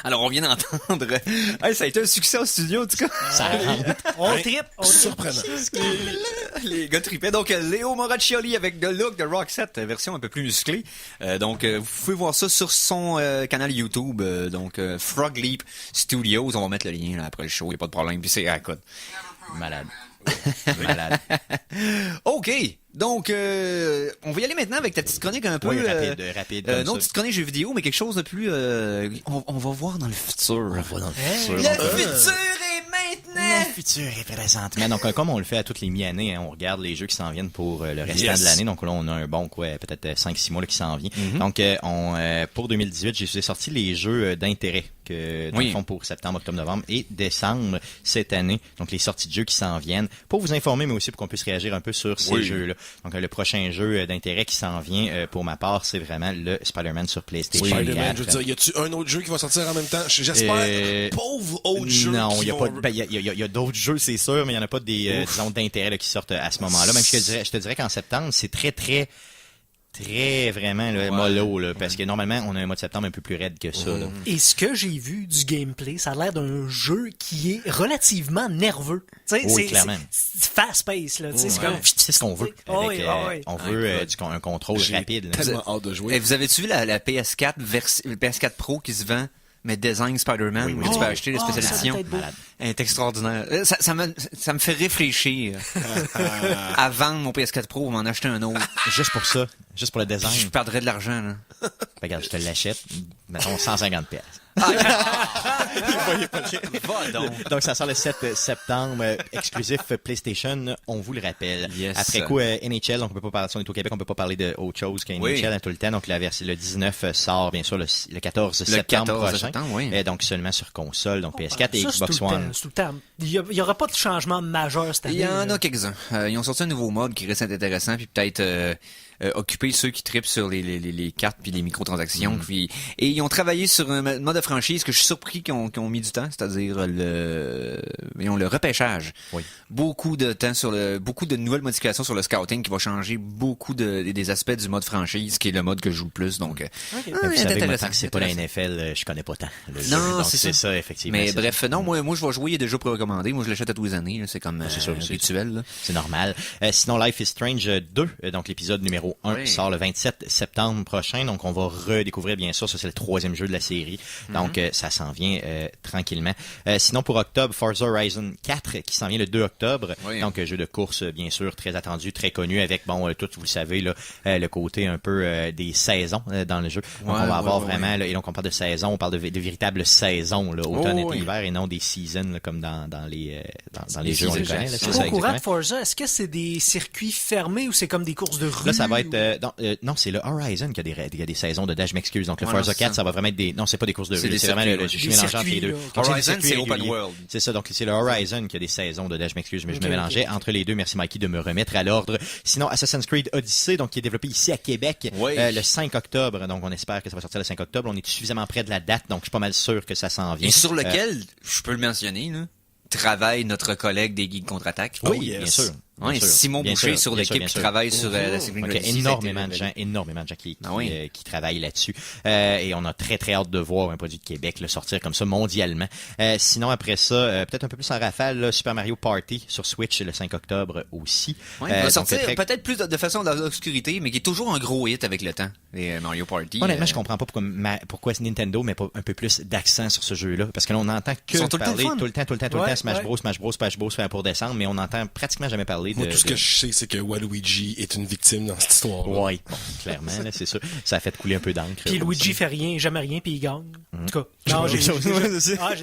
Alors, on vient d'entendre... Hey, ça a été un succès au studio, en tout cas. Ça rentre. On trippe. Surprenant. Les gars tripaient. Donc, Léo Moraccioli avec The Look de Roxette, version un peu plus musclée. Donc, vous pouvez voir ça sur son canal YouTube. Donc, Frog Leap Studios. On va mettre le lien là, après le show, il n'y a pas de problème. Puis c'est à code. Malade. Malade. OK. Donc, on va y aller maintenant avec ta petite chronique un peu... Oui, rapide. non, petite chronique jeux vidéo, mais quelque chose de plus... on va voir dans le futur. On va dans le futur. Le futur est maintenant! Le futur est présentement. Donc, comme on le fait à toutes les mi-années, hein, on regarde les jeux qui s'en viennent pour le restant de l'année. Donc là, on a un bon, peut-être 5-6 mois là, qui s'en vient. Donc, pour 2018, j'ai sorti les jeux d'intérêt que dans le fond pour septembre, octobre, novembre et décembre cette année. Donc, les sorties de jeux qui s'en viennent pour vous informer, mais aussi pour qu'on puisse réagir un peu sur ces jeux-là. Donc, le prochain jeu d'intérêt qui s'en vient, pour ma part, c'est vraiment le Spider-Man sur PlayStation 4. Spider-Man, je veux dire, y a-tu un autre jeu qui va sortir en même temps? J'espère. Pauvre autre jeu. Non, il y a vont... pas. Ben, il y a d'autres jeux, c'est sûr, mais il y en a pas des disons d'intérêt là, qui sortent à ce moment-là. Même je te dirais qu'en septembre, c'est très très vraiment là, mollo, là, parce que normalement, on a un mois de septembre un peu plus raide que ça. Là. Et ce que j'ai vu du gameplay, ça a l'air d'un jeu qui est relativement nerveux. Tu sais, Oui, clairement. c'est fast-pace, là. Tu sais, c'est comme... C'est ce qu'on veut. Avec, on veut un contrôle J'ai rapide. là. tellement hâte de jouer. Et vous avez-tu vu la PS4 le PS4 Pro qui se vend, mais design Spider-Man, que tu peux acheter la spéciale ça édition? va être beau. Elle est extraordinaire. Ça me fait réfléchir à vendre mon PS4 Pro ou m'en acheter un autre. Juste pour ça. Juste pour le design. Je perdrais de l'argent, là. Regarde, je te l'achète. Mettons 150$. Va donc. Donc, ça sort le 7 septembre, exclusif PlayStation, on vous le rappelle. Yes. Après coup, NHL, donc on peut pas parler, si on est au Québec, on peut pas parler d'autre chose qu'NHL Oui. tout le temps. Donc, le 19 sort, bien sûr, le 14 septembre 14 prochain. septembre, oui. Donc, seulement sur console, donc PS4 et Ça, Xbox c'est tout le One. temps, c'est tout le temps. Il y aura pas de changement majeur cette année. Il y en là. a quelques-uns. Ils ont sorti un nouveau mode qui reste intéressant, puis peut-être occuper ceux qui trippent sur les cartes puis les microtransactions. Puis, et ils ont travaillé sur un mode de franchise que je suis surpris qu'ils ont mis du temps, c'est-à-dire le repêchage. Oui. Beaucoup de temps beaucoup de nouvelles modifications sur le scouting qui va changer beaucoup des aspects du mode franchise, qui est le mode que je joue le plus. Donc, Mais vous savez, moi, intéressant, tant que c'est pas la intéressant. NFL, je connais pas tant. Le jeu. Non, Donc, c'est ça, effectivement. Mais c'est bref, non, moi je vais jouer, il est déjà précommandé. Moi je l'achète à tous les années, là. C'est comme c'est sûr, c'est- rituel. Là. C'est normal. Sinon, Life is Strange 2, donc l'épisode numéro 1, Oui. sort le 27 septembre prochain. Donc, on va redécouvrir, bien sûr, ça c'est le 3e jeu de la série. Donc, ça s'en vient tranquillement. Sinon, pour octobre, Forza Horizon 4, qui s'en vient le 2 octobre. Oui. Donc, jeu de course, bien sûr, très attendu, très connu, avec, tout, vous le savez, là, le côté un peu des saisons dans le jeu. Donc, Ouais, on va avoir ouais, vraiment, là, et donc on parle de saison, on parle de véritables saisons, là, automne, Oh, été, oui. hiver, et non des seasons, là, comme dans les jeux, on les seasons, connaît. Là, c'est c'est Au ça, courant de exactement. Forza, est-ce que c'est des circuits fermés ou c'est comme des courses de rue? Là, ça va être... ou- non, c'est le Horizon qui a des saisons de dash, je m'excuse. Donc, le Ouais, Forza non, c'est 4, ça. ça va vraiment être des... Non, c'est pas des courses de C'est rue. des C'est vraiment circuits, je suis ouais. mélangeant entre les Des deux. circuits, Donc, c'est des Horizon, circuits c'est open réguliers. world. C'est ça, donc c'est le Horizon qui a des saisons de dash, je m'excuse, mais je me Ok, mélangeais ok. entre les deux. Merci, Mikey, de me remettre à l'ordre. Sinon, Assassin's Creed Odyssey, donc qui est développé ici à Québec, Oui. le 5 octobre. Donc, on espère que ça va sortir le 5 octobre. On est suffisamment près de la date, donc je suis pas mal sûr que ça s'en vient. Et sur lequel, je peux le mentionner, là, travaille notre collègue des Geeks contre-attaque. Oui, Oh, yes. bien sûr. Ouais, Bien sûr. Simon Bien Boucher sûr, sur bien sûr, l'équipe bien qui sûr. travaille sur la Secret Donc, il y a Odyssey, énormément de ça a été gens Ah oui. qui travaillent là-dessus. Et on a très, très hâte de voir un produit de Québec le sortir comme ça mondialement. Sinon, après ça, peut-être un peu plus en rafale, là, Super Mario Party sur Switch le 5 octobre aussi. Ouais, il va Donc, sortir très- peut-être plus de façon dans l'obscurité, mais qui est toujours un gros hit avec le temps, les Mario Party. Honnêtement, je comprends pas pourquoi Nintendo met pas un peu plus d'accent sur ce jeu-là. Parce que là, on n'entend que Ils sont tout le temps parler le fun. tout le temps, Ouais, Smash ouais. Bros, Smash Bros pour décembre, mais on n'entend pratiquement jamais parler de... Moi, tout ce de- que je sais, c'est que Waluigi est une victime dans cette histoire-là. Ouais, bon, clairement, là, c'est ça. Ça a fait couler un peu d'encre. Puis aussi. Luigi fait rien, jamais rien, puis il gagne. En tout cas, non, j'ai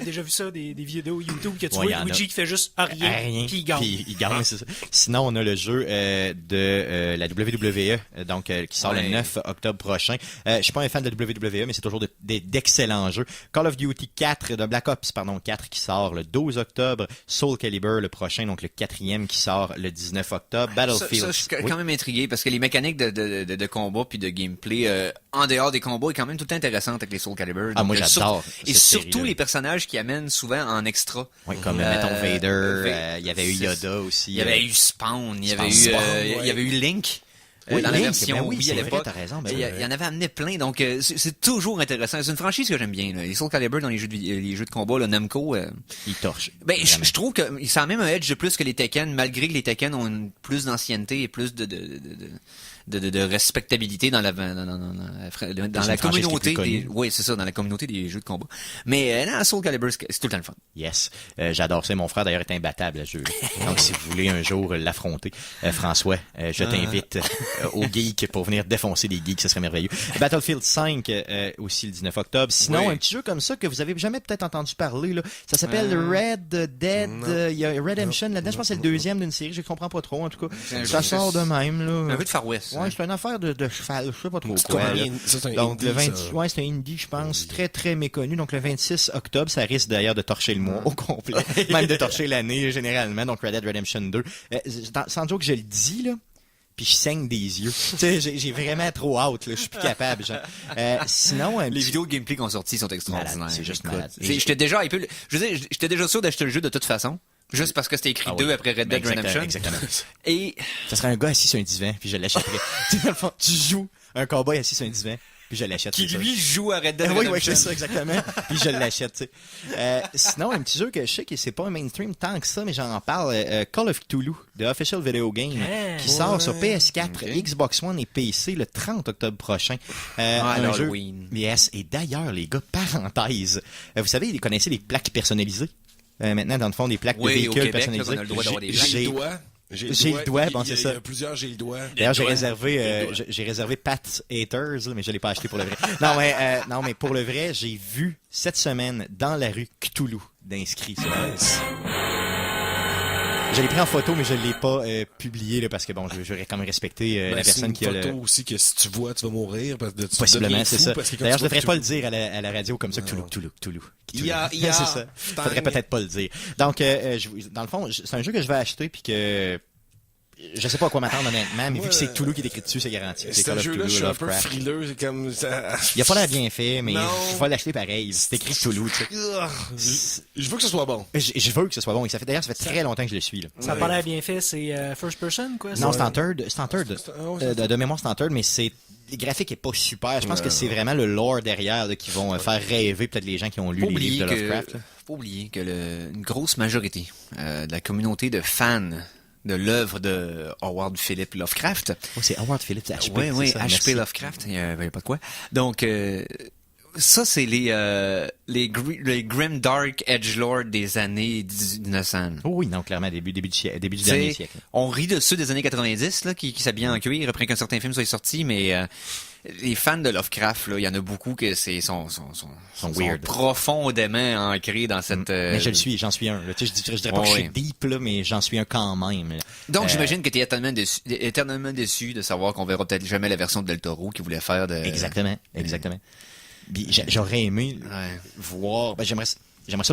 déjà vu ça, des vidéos YouTube que tu Ouais, y vois en a. Luigi qui fait juste rien, puis il gagne. Puis il gagne, c'est ça. Sinon, on a le jeu de la WWE, donc qui sort le Ouais. 9 octobre prochain. Je suis pas un fan de WWE, mais c'est toujours d'excellents jeux. Call of Duty 4, de Black Ops, 4 qui sort le 12 octobre. Soul Calibur le prochain, donc le 4e qui sort le 19 octobre. Battlefield. Ça, je suis Oui. quand même intrigué parce que les mécaniques de combat puis de gameplay en dehors des combats est quand même tout le temps intéressante avec les Soul Calibur. Ah, Donc, moi, j'adore Et cette surtout série-là. les personnages qui amènent souvent en extra. Oui, comme mettons Vader, Va- il y avait eu Yoda aussi. Il y avait eu Spawn, il y avait eu, Spawn, il y avait eu Link. Oui, dans la Link, version ben oui, Wii c'est à vrai, l'époque. t'as raison, ben il y en avait amené plein, donc c'est toujours intéressant. C'est une franchise que j'aime bien. Là. Les Soul Calibur dans les jeux de combat, là, Namco. Il torche. Ben, Vraiment. je trouve que ça a même un edge de plus que les Tekken, malgré que les Tekken ont plus d'ancienneté et plus de respectabilité dans la une communauté franchise qui est plus connue. oui, c'est ça, dans la communauté des jeux de combat. Mais non, Soul Calibur, c'est tout le temps le fun. Yes. J'adore ça. Mon frère, d'ailleurs, est imbattable à ce jeu. Donc, si vous voulez un jour l'affronter, François, je t'invite au geek pour venir défoncer des geeks. Ce serait merveilleux. Battlefield 5, aussi le 19 octobre. Sinon, Oui. un petit jeu comme ça que vous avez jamais peut-être entendu parler, là. Ça s'appelle Red Dead. Il y a Redemption là-dedans. Je pense que c'est le deuxième d'une série. Je comprends pas trop, en tout cas. C'est un Ça jeu- sort de même, là. Un peu de Far West. Ouais, c'est une affaire de cheval, je sais pas trop quoi. coréen, là. ça, c'est un Donc, le indie, 20, ça. ouais, c'est un indie, je pense, très, très méconnu. Donc, le 26 octobre, ça risque d'ailleurs de torcher le mois au complet. Même de torcher l'année, généralement. Donc, Red Dead Redemption 2. Sans joke, je le dis, là. Puis je saigne des yeux. Tu sais, j'ai vraiment trop hâte, là. Je suis plus capable, genre. Sinon, Les vidéos de gameplay qui ont sorti sont extraordinaires. Malade, c'est juste Écoute, malade. J'étais déjà je veux dire, j'étais déjà sûr d'acheter le jeu de toute façon. Juste parce que c'était écrit 2 après Red Dead Redemption. Exactement. Et Ça serait un gars assis sur un divan, puis je l'achèterais. Tu sais, dans le fond, tu joues un cowboy assis sur un divan, puis je l'achète. Qui, c'est ça. lui, joue à Red Dead Oui, Redemption. c'est ça, exactement. Puis je l'achète, tu sais. Sinon, un petit jeu que je sais que c'est pas un mainstream tant que ça, mais j'en parle, Call of Cthulhu, The Official Video Game, qui sort sur PS4, Xbox One et PC le 30 octobre prochain. Un jeu... Halloween. Yes, et d'ailleurs, les gars, parenthèse, vous savez, vous connaissez les plaques personnalisées? Maintenant, dans le fond, des plaques de Oui, au véhicules Québec, là, personnalisées. on a le droit d'avoir des plaques. J'ai J'ai- le doigt. J'ai le doigt, bon, c'est Il y ça. a plusieurs, j'ai le doigt. D'ailleurs, j'ai Le doigt. réservé, j'ai réservé Pat Haters, là, mais je l'ai pas acheté pour le vrai. Non, mais pour le vrai, j'ai vu cette semaine dans la rue Cthulhu d'inscrits. Sur Nice. Je l'ai pris en photo, mais je l'ai pas publié là, parce que bon, je veux quand même respecter Ben, la c'est personne une qui a photo le. aussi que si tu vois, tu vas mourir. Parce que tu Possiblement, deviens c'est fou ça. parce que quand D'ailleurs, tu je vois devrais pas le Cthulhu- dire à la radio comme ça, Cthulhu. Ya, c'est ya. ça. Faudrait peut-être pas le dire. Donc, dans le fond, c'est un jeu que je vais acheter puis que je sais pas à quoi m'attendre honnêtement, mais vu que c'est Cthulhu qui est écrit dessus, c'est garanti. C'est Call un of jeu-là, Cthulhu, je suis un peu Lovecraft. frileux. C'est comme ça. Il a pas l'air bien fait, mais Non. je vais l'acheter pareil. C'est écrit Cthulhu, tu sais. Je veux que ce soit bon. Je veux que ce soit bon. Et ça fait très longtemps que je le suis. Là. Ça a pas l'air bien fait, c'est first person, quoi? Non, ça? c'est en third. De mémoire, c'est en third, mais c'est. Les graphiques est pas super. Je pense que c'est vraiment le lore derrière là, qui vont faire rêver peut-être les gens qui ont lu Faut les oublier livres de que, Lovecraft. Là. faut oublier que une grosse majorité de la communauté de fans de l'œuvre de Howard Philip Lovecraft. Oh, c'est Howard Phillips HP. Oui, c'est ça, HP merci. Lovecraft, il y a pas de quoi. Donc, ça, c'est les grim dark edgelord des années 1900. Oh oui, non, clairement, début du dernier T'sais, siècle. on rit de ceux des années 90 là, qui s'habillaient en cuir après qu'un certain film soit sorti, mais les fans de Lovecraft, là, il y en a beaucoup que sont weird. profondément ancrés dans cette... Mais j'en suis un. Là. Tu sais, je dirais pas que je suis deep, là, mais j'en suis un quand même. Là. Donc, j'imagine que tu es éternellement déçu de savoir qu'on verra peut-être jamais la version de Del Toro qu'il voulait faire de... Exactement. Puis, j'aurais aimé Ouais. voir... j'aimerais ça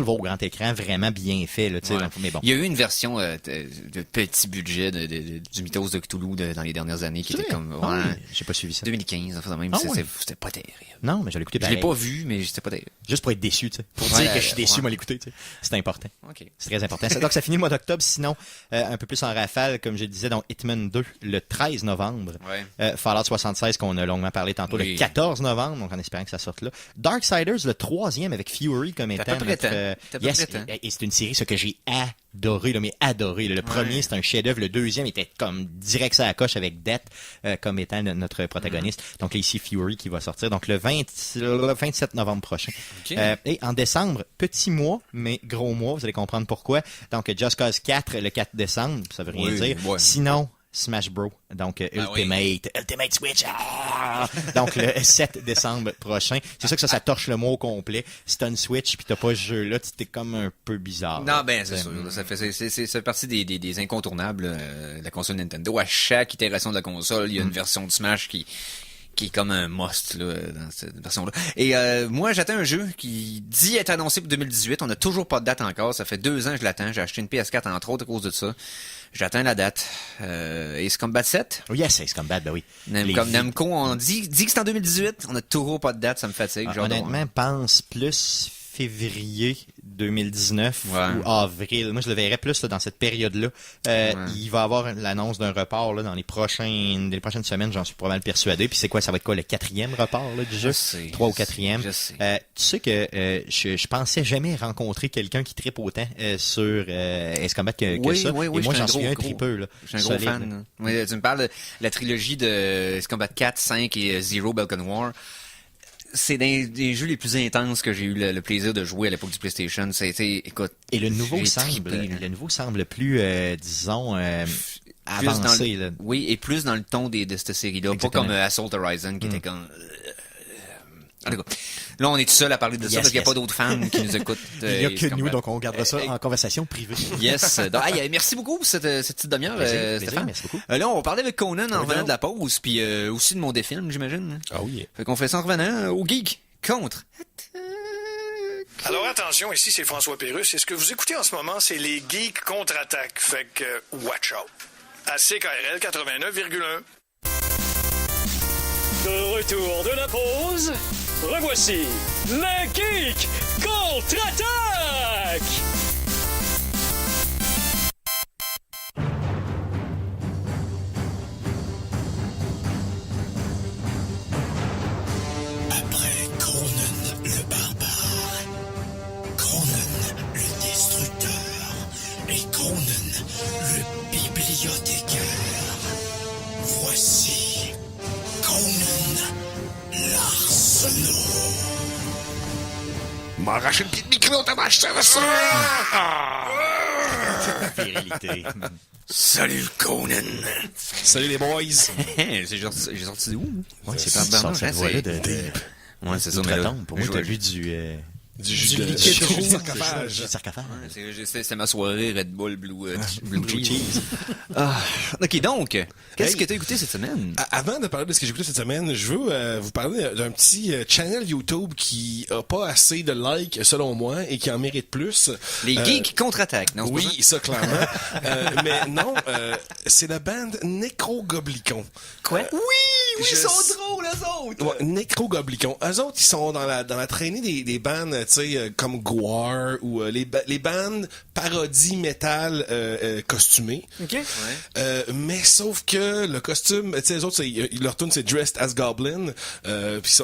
le voir au grand écran, vraiment bien fait. Là, tu sais, Ouais. donc, mais bon. Il y a eu une version de petit budget du Mythos de Cthulhu dans les dernières années qui C'est était vrai? comme... Ah Ouais, oui, j'ai pas suivi ça. 2015, enfin, même, Ah ouais. c'était pas terrible. Non, mais je l'ai écouté Je l'ai pareil. pas vu, mais c'était pas terrible. Juste pour être déçu, tu sais. Pour Ouais, dire que je suis déçu, ouais. moi l'écouter, tu sais. C'est important. OK. C'est très important. Donc, ça finit le mois d'octobre. Sinon, un peu plus en rafale, comme je le disais, donc Hitman 2, le 13 novembre. Ouais. Fallout 76, qu'on a longuement parlé tantôt, Oui. le 14 novembre, donc en espérant que ça sorte là. Darksiders, le 3e, avec Fury comme T'as étant à peu près notre... temps. T'as à peu yes, près temps. et c'est une série, ce que j'ai adoré, là, mais adoré. Là. Le premier, c'est un chef-d'œuvre. Le deuxième était comme direct ça à la coche avec Death comme étant notre protagoniste. Donc là, ici, Fury qui va sortir. Donc le 27 novembre prochain. OK. Et en décembre, petit mois, mais gros mois, vous allez comprendre pourquoi. Donc Just Cause 4, le 4 décembre, ça veut rien Oui, dire. ouais. Sinon, Smash Bros. Donc Ultimate Switch. Ah! Donc le 7 décembre prochain. C'est sûr que ça torche le mois au complet. Si t'as une Switch puis t'as pas ce jeu-là, t'es comme un peu bizarre. Non, ben, c'est sûr. Ça fait partie des incontournables de la console Nintendo. À chaque itération de la console, il y a une version de Smash qui est comme un must là, dans cette version-là. Et moi, j'attends un jeu qui dit être annoncé pour 2018. On n'a toujours pas de date encore. Ça fait 2 ans que je l'attends. J'ai acheté une PS4 entre autres à cause de ça. J'attends la date. Ace Combat 7. Oh yes, Ace Combat, ben oui. Namco, on dit que c'est en 2018. On n'a toujours pas de date. Ça me fatigue. J'ai hâte de voir. Honnêtement, pense plus février 2019 Ouais. ou avril. Moi, je le verrais plus là, dans cette période-là. Il va y avoir l'annonce d'un report là, dans les prochaines semaines, j'en suis probablement persuadé. Puis c'est quoi, ça va être quoi, le 4e report là, du jeu? sais. 3 ou 4e. Je sais. Tu sais que je pensais jamais rencontrer quelqu'un qui trippe autant sur Ace Combat que ça. Oui, Et moi, je suis j'en un suis gros, un gros. tripeux. Là. Je suis un gros Solide, fan. là. là. Oui, tu me parles de la trilogie de Ace Combat 4, 5 et Zero Balkan War. C'est des jeux les plus intenses que j'ai eu le plaisir de jouer à l'époque du PlayStation. Écoute, Et le nouveau j'ai semble, trippé, là. le nouveau semble plus, disons, Plus avancé. dans le- Là. Oui, et plus dans le ton de cette série-là. Pas Exactement. comme Assault Horizon qui était comme... En tout cas, là, on est tout seul à parler de ça Yes, parce qu'il n'y a yes. pas d'autres fans qui nous écoutent. Il n'y a Ace que Combat. nous, donc on gardera ça en conversation privée. Yes. Donc, merci beaucoup pour cette petite demi-heure, Plaisir, Stéphane. merci beaucoup. Là, on va parler avec Conan en revenant de la pause, puis aussi de mon défilm, j'imagine. Ah oui. Fait qu'on fait ça en revenant au Geek contre. Alors attention, ici c'est François Pérusse et ce que vous écoutez en ce moment, c'est les Geeks contre-attaque. Fait que watch out. À CKRL 89,1. De retour de la pause, revoici le Geek contre-attaque! M'arrache une petite micro, t'as acheté ça! Virilité. Salut Conan! Salut les boys! J'ai sorti d'où? Ouais, c'est pas pas Bernard, cette c'est voix-là de Ouais, c'est ça, mais là, d'outre-tombe. Pour moi, je- t'as vu du Du jus de liquide jus de rouge. sarcophage. jus de sarcophage. C'est ma soirée Red Bull Blue Cheese. Ah, ok, donc, qu'est-ce que t'as écouté cette semaine? Avant de parler de ce que j'ai écouté cette semaine, je veux vous parler d'un petit channel YouTube qui a pas assez de likes selon moi et qui en mérite plus. Les geeks contre-attaquent, non? Oui, ça clairement. Mais non, c'est la bande Necrogoblicon. Quoi? Oui, ils sont drôles, eux autres! Ouais, Necrogoblicon. Eux autres, ils sont dans la traînée des bandes, tu sais, comme Gwar ou les bandes parodies métal costumées. OK. Mais sauf que le costume, tu sais, les autres, leur tune c'est Dressed as Goblin. Puis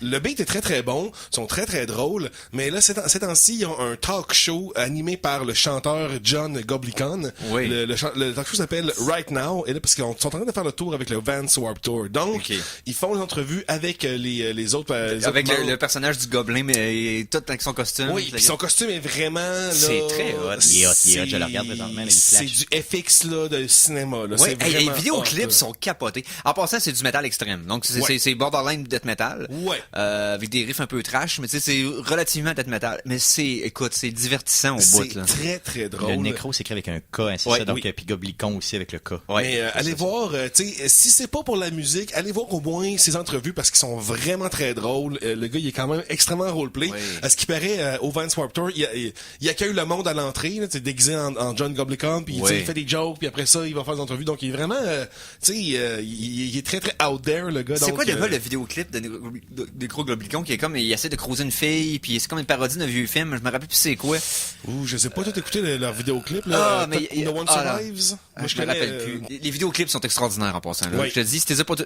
le beat est très très bon, ils sont très très drôles. Mais là, ces temps-ci, ils ont un talk show animé par le chanteur John Goblikon. Oui. Le talk show s'appelle Right Now. Et là, parce qu'ils sont en train de faire le tour avec le Vans Warped Tour. Donc, Ok. ils font une entrevue avec les autres. Les Avec autres membres. le personnage du gobelin, mais tout avec son costume. Oui, puis son costume est vraiment là. C'est très hot. Il est hot, je le regarde présentement, là, il C'est flash. du FX là de cinéma là. Ouais, C'est les vraiment vidéoclips hot, sont capotés. En passant, c'est du métal extrême. Donc, Ouais. c'est borderline death metal. Ouais. Avec des riffs un peu trash, mais tu sais, c'est relativement death metal. Mais écoute, c'est divertissant au bout, C'est là. très très drôle. Le nécro s'écrit avec un K, hein, c'est Ouais, ça. Donc, oui. puis Goblicon aussi avec le K. Ouais. Mais allez voir, tu sais, si c'est pas pour la musique, allez voir au moins ses entrevues parce qu'ils sont vraiment très drôles. Le gars, il est quand même extrêmement roleplay. Oui. À ce qui paraît, au Vans Warped Tour, il accueille le monde à l'entrée, là, tu sais, déguisé en John Goblikon, puis tu sais, Oui. il fait des jokes, puis après ça, il va faire des entrevues. Donc, il est vraiment, tu sais, il est très très out there, le gars. C'est donc, quoi déjà le vidéoclip de Necrogoblicon qui est comme, il essaie de croiser une fille, puis c'est comme une parodie d'un vieux film, je me rappelle plus c'est quoi. Ouh, je sais pas tout écouter leur vidéoclip, là. Ah, mais No One ah, là. Survives. Moi, Je me connais, rappelle plus. Les vidéoclips sont extraordinaires en passant, là. Oui. Je te dis, c'était pas tout...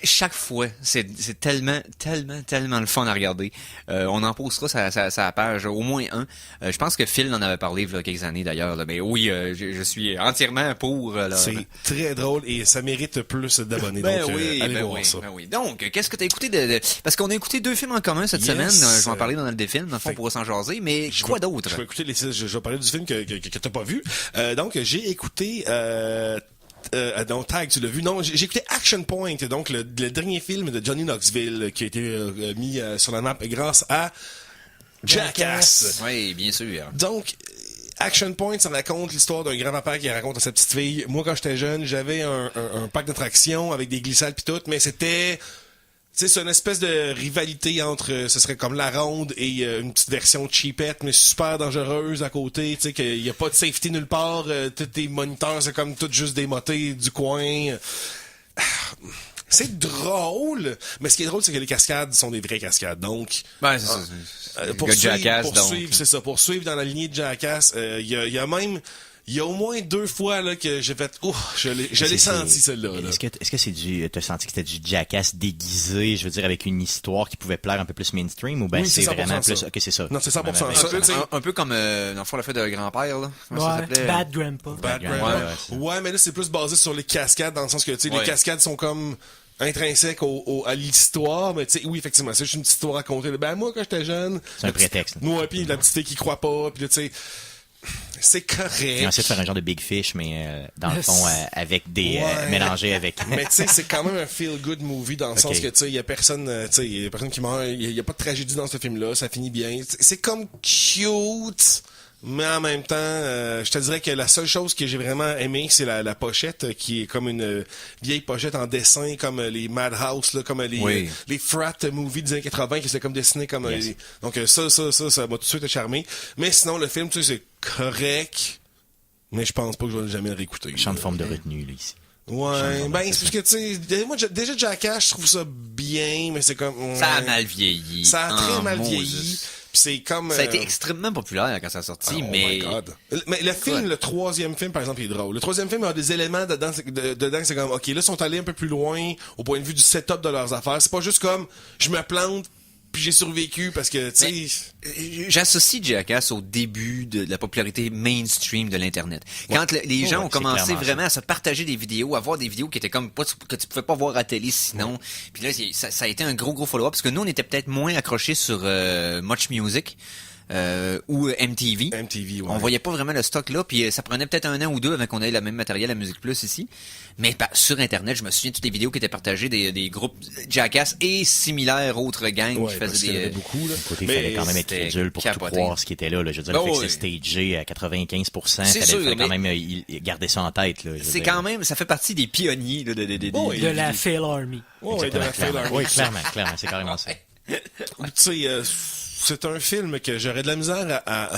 Chaque fois, c'est tellement le fun à regarder. On en postera sa page, au moins un. Je pense que Phil en avait parlé il y a quelques années d'ailleurs. Là. Mais oui, je suis entièrement pour. Là. C'est très drôle et ça mérite plus d'abonnés. Ben donc, oui, allez ben voir oui, ça. ben oui. Donc, qu'est-ce que t'as écouté parce qu'on a écouté 2 films en commun cette Yes. semaine. Je vais en parler dans le défilm, dans le fond, Fait- pour s'en jaser. Mais Je quoi vais- d'autre? Je vais écouter je vais parler du film que t'as pas vu. Donc, j'ai écouté... donc, Tag, tu l'as vu? Non, j'ai écouté Action Point, donc le dernier film de Johnny Knoxville qui a été mis sur la map grâce à Jackass. Oui, bien sûr. Donc, Action Point, ça raconte l'histoire d'un grand-papa qui raconte à sa petite fille. Moi, quand j'étais jeune, j'avais un parc d'attractions avec des glissades pis tout, mais c'était... Tu sais, c'est une espèce de rivalité entre, ce serait comme la ronde et une petite version cheapette, mais super dangereuse à côté. Tu sais, qu'il y a pas de safety nulle part. Tous tes moniteurs, c'est comme tout juste des motés du coin. C'est drôle, mais ce qui est drôle, c'est que les cascades sont des vraies cascades. Donc, Ben, c'est ça. pour Le gars de suivre, Jackass, pour donc. suivre, c'est ça, pour suivre dans la lignée de Jackass, il y a même... Il y a au moins 2 fois là que j'ai fait je l'ai senti celle-là. Là. Est-ce que c'est t'as senti que c'était du Jackass déguisé, je veux dire, avec une histoire qui pouvait plaire un peu plus mainstream, ou ben Oui, c'est c'est 100% vraiment plus, ça. ok, c'est ça. Non, c'est 100% Ouais, ça. ouais, Tu sais, Un peu comme, dans le fond, le fait de grand-père, là. Comment ça Ouais, s'appelait? Bad Grandpa. Bad Ouais, Grandpa. ouais, c'est ça. Ouais, mais là, c'est plus basé sur les cascades, dans le sens que, tu sais, Ouais. les cascades sont comme intrinsèques à l'histoire, mais tu sais, oui, effectivement, c'est juste une petite histoire à raconter. Ben, moi, quand j'étais jeune... C'est un la petite- prétexte, là. Moi, puis la petite fille qui croit pas, puis là, tu sais... C'est Ils ont correct. essayé de faire un genre de Big Fish, mais dans le fond, avec des... Ouais. mélangé avec... Mais tu sais, c'est quand même un feel-good movie dans le sens Ok. que, tu sais, il y a personne, tu sais, il y a personne qui meurt, il y a pas de tragédie dans ce film-là, ça finit bien. C'est comme cute, mais en même temps, je te dirais que la seule chose que j'ai vraiment aimé, c'est la pochette, qui est comme une vieille pochette en dessin, comme les Madhouse, là, comme Oui. les frat movies des années 80, qui étaient comme dessinés comme... Yes. donc ça m'a tout de suite charmé. Mais sinon, le film, tu sais, c'est correct, mais je pense pas que je vais jamais le réécouter. Champ de forme de retenue, là, ici. Ouais, ben c'est parce que tu sais, moi déjà Jackass, je trouve ça bien, mais c'est comme Ça a ouais. mal vieilli. Ça a très En mal Moses. vieilli. Puis c'est comme Ça a été extrêmement populaire quand ça a sorti, oh mais... my God. Mais le film, le 3e film, par exemple, il est drôle. Le 3e film a des éléments dedans, c'est comme, OK, là, ils sont allés un peu plus loin au point de vue du setup de leurs affaires. C'est pas juste comme, je me plante, puis j'ai survécu parce que, tu sais... J'associe Jackass au début de la popularité mainstream de l'Internet. Quand les gens ont commencé clairement vraiment à se partager des vidéos, à voir des vidéos qui étaient comme que tu pouvais pas voir à la télé sinon. Puis là, ça a été un gros follow-up parce que nous, on était peut-être moins accrochés sur Much Music. Ou MTV. MTV, ouais. On voyait pas vraiment le stock là, puis ça prenait peut-être 1 an ou 2 avant qu'on ait le même matériel à Musique Plus ici. Mais sur Internet, je me souviens de toutes les vidéos qui étaient partagées des groupes Jackass et similaires autres gangs qui faisaient des... beaucoup, là. Côté, il fallait quand même être crédule pour tout croire ce qui était là. Je veux dire, le fait que c'est stagé à 95%, il fallait quand même garder ça en tête. Là, c'est quand même, ça fait partie des pionniers là, de la Fail Army. Ouais, de la Fail Army. Oui, clairement, c'est carrément ça. Tu sais, c'est un film que j'aurais de la misère à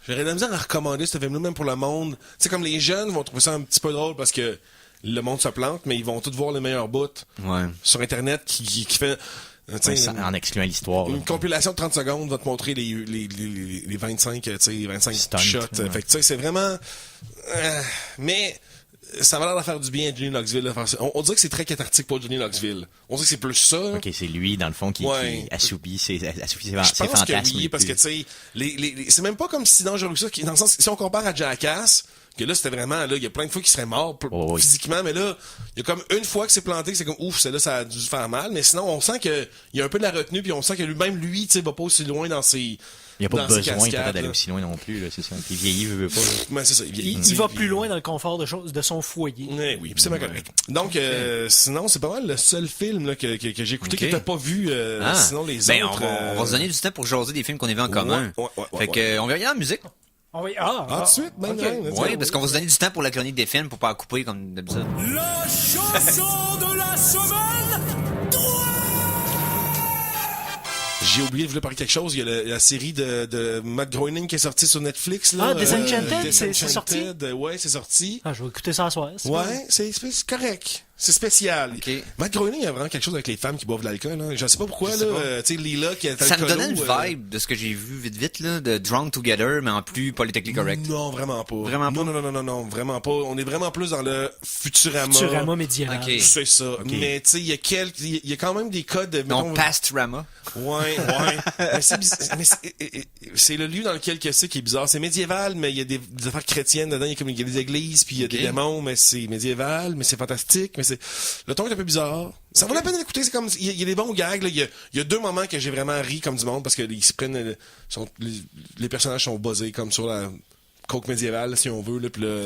recommander, ce film-là, même pour le monde. Tu sais, comme les jeunes vont trouver ça un petit peu drôle parce que le monde se plante, mais ils vont tous voir les meilleurs bouts sur Internet qui fait... en excluant l'histoire. Une compilation de 30 secondes va te montrer les 25 Stunt, shots. ouais. Fait que tu sais, c'est vraiment... mais... Ça va l'air de faire du bien à Johnny Knoxville. On dirait que c'est très cathartique pour Johnny Knoxville. On dirait que c'est plus ça. OK, c'est lui, dans le fond, qui assoupit ses fantasmes. Je pense que oui, parce que, tu sais, c'est même pas comme si dangereux que ça. Dans le sens, si on compare à Jackass, que là, c'était vraiment, là, il y a plein de fois qu'il serait mort physiquement, mais là, il y a comme une fois que c'est planté, que c'est comme, ouf, celle-là, ça a dû faire mal. Mais sinon, on sent qu'il y a un peu de la retenue, puis on sent que lui, tu sais, va pas aussi loin dans ses... Il n'y a pas besoin peut-être d'aller aussi loin non plus, là, c'est ça. Puis vieilli veut pas. Mais c'est ça, il va plus loin dans le confort de son foyer. Oui, c'est bien correct. Donc, sinon, c'est pas mal le seul film là, que j'ai écouté que t'as pas vu. Sinon, les autres... On va se donner du temps pour jaser des films qu'on a vus en commun. Fait que, on va y aller en musique. tout de suite, Oui, parce qu'on va se donner du temps pour la chronique des films pour pas couper comme d'habitude. La chanson de la semaine. J'ai oublié de vous parler quelque chose. Il y a la série de Matt Groening qui est sortie sur Netflix. Là, Disenchanted, c'est sorti? Ouais, c'est sorti. Je vais écouter ça ce soir. Ouais, c'est correct. C'est spécial. Okay. Matt Groening a vraiment quelque chose avec les femmes qui boivent de l'alcool. Hein. Je sais pas pourquoi. Tu sais, Lila qui est ça me donnait une vibe de ce que j'ai vu vite là, de Drowned Together, mais en plus politically correct. Non, vraiment pas. Vraiment pas? Non, vraiment pas. On est vraiment plus dans le Futurama. Futurama médiéval. Okay. C'est ça. Okay. Mais tu sais, il y a quand même des codes. Non, Past-Rama. Ouais. Mais c'est le lieu dans lequel c'est qui est bizarre. C'est médiéval, mais il y a des affaires chrétiennes dedans. Il y a des églises, puis il y a des démons, mais c'est médiéval, mais c'est fantastique, mais le ton est un peu bizarre. Ça vaut la peine d'écouter. C'est comme il y a des bons gags. Là. Il y a 2 moments que j'ai vraiment ri comme du monde parce que ils se prennent. Les personnages sont buzzés comme sur la coke médiévale, si on veut. Là, puis là,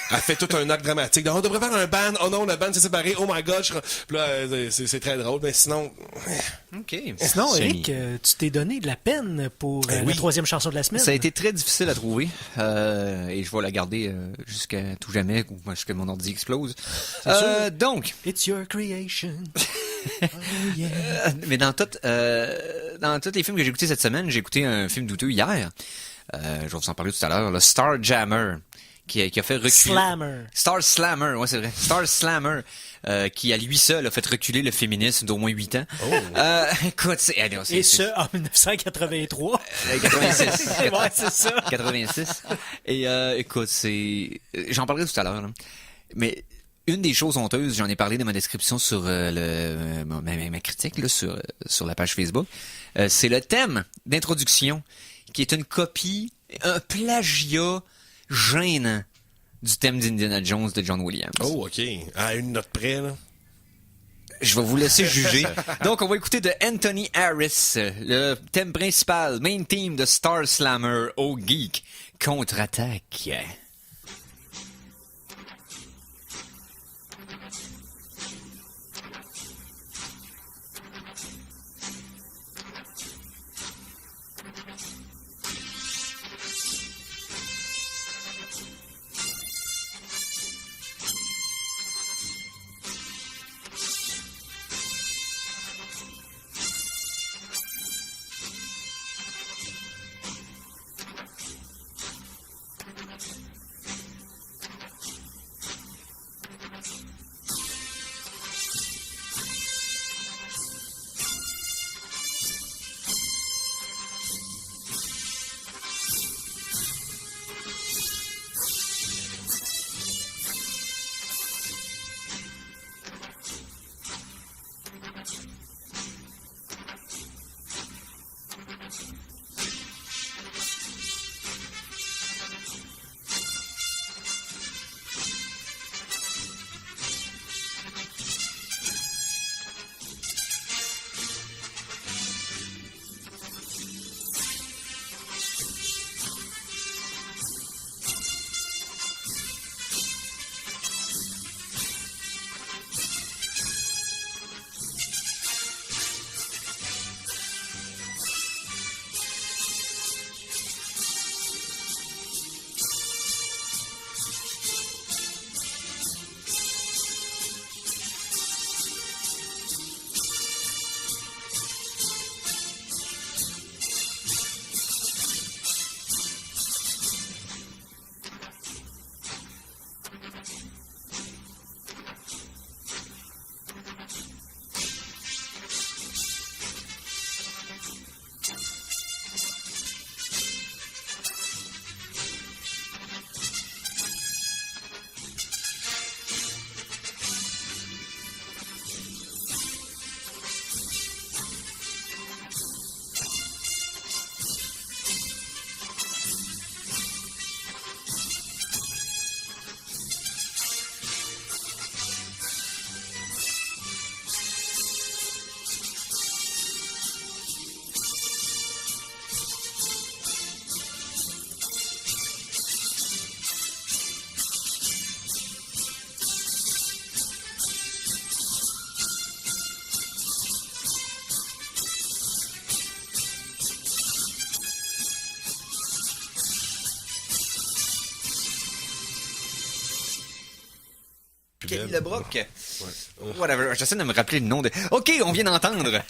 elle fait tout un acte dramatique. Donc, on devrait faire un band. Oh non, la band s'est séparée. Oh my god. Puis là, c'est très drôle. Mais sinon... OK. Sinon, Eric, tu t'es donné de la peine pour la 3e chanson de la semaine. Ça a été très difficile à trouver. Et je vais la garder jusqu'à tout jamais, ou jusqu'à mon ordi explose. Donc... It's your creation. Mais dans tous les films que j'ai écoutés cette semaine, j'ai écouté un film douteux hier. Je vais vous en parler tout à l'heure. Le Starjammer, qui a fait reculer... Star Slammer, ouais, c'est vrai. Star Slammer, qui à lui seul a fait reculer le féminisme d'au moins 8 ans. Écoute, et ce, en 1983. 86. Ouais, c'est ça. 86. Et écoute, j'en parlerai tout à l'heure. Là. Mais une des choses honteuses, j'en ai parlé dans ma description sur ma critique là, sur la page Facebook, c'est le thème d'introduction, qui est une copie, un plagiat gênant du thème d'Indiana Jones de John Williams. Oh, OK. À une note près, là. Je vais vous laisser juger. Donc, on va écouter de Anthony Harris, le thème principal, main theme de Star Slammer au Geek contre-attaque. plus Kelly belle. LeBrock. Ouais. Whatever, j'essaie de me rappeler le nom de... OK, on vient d'entendre.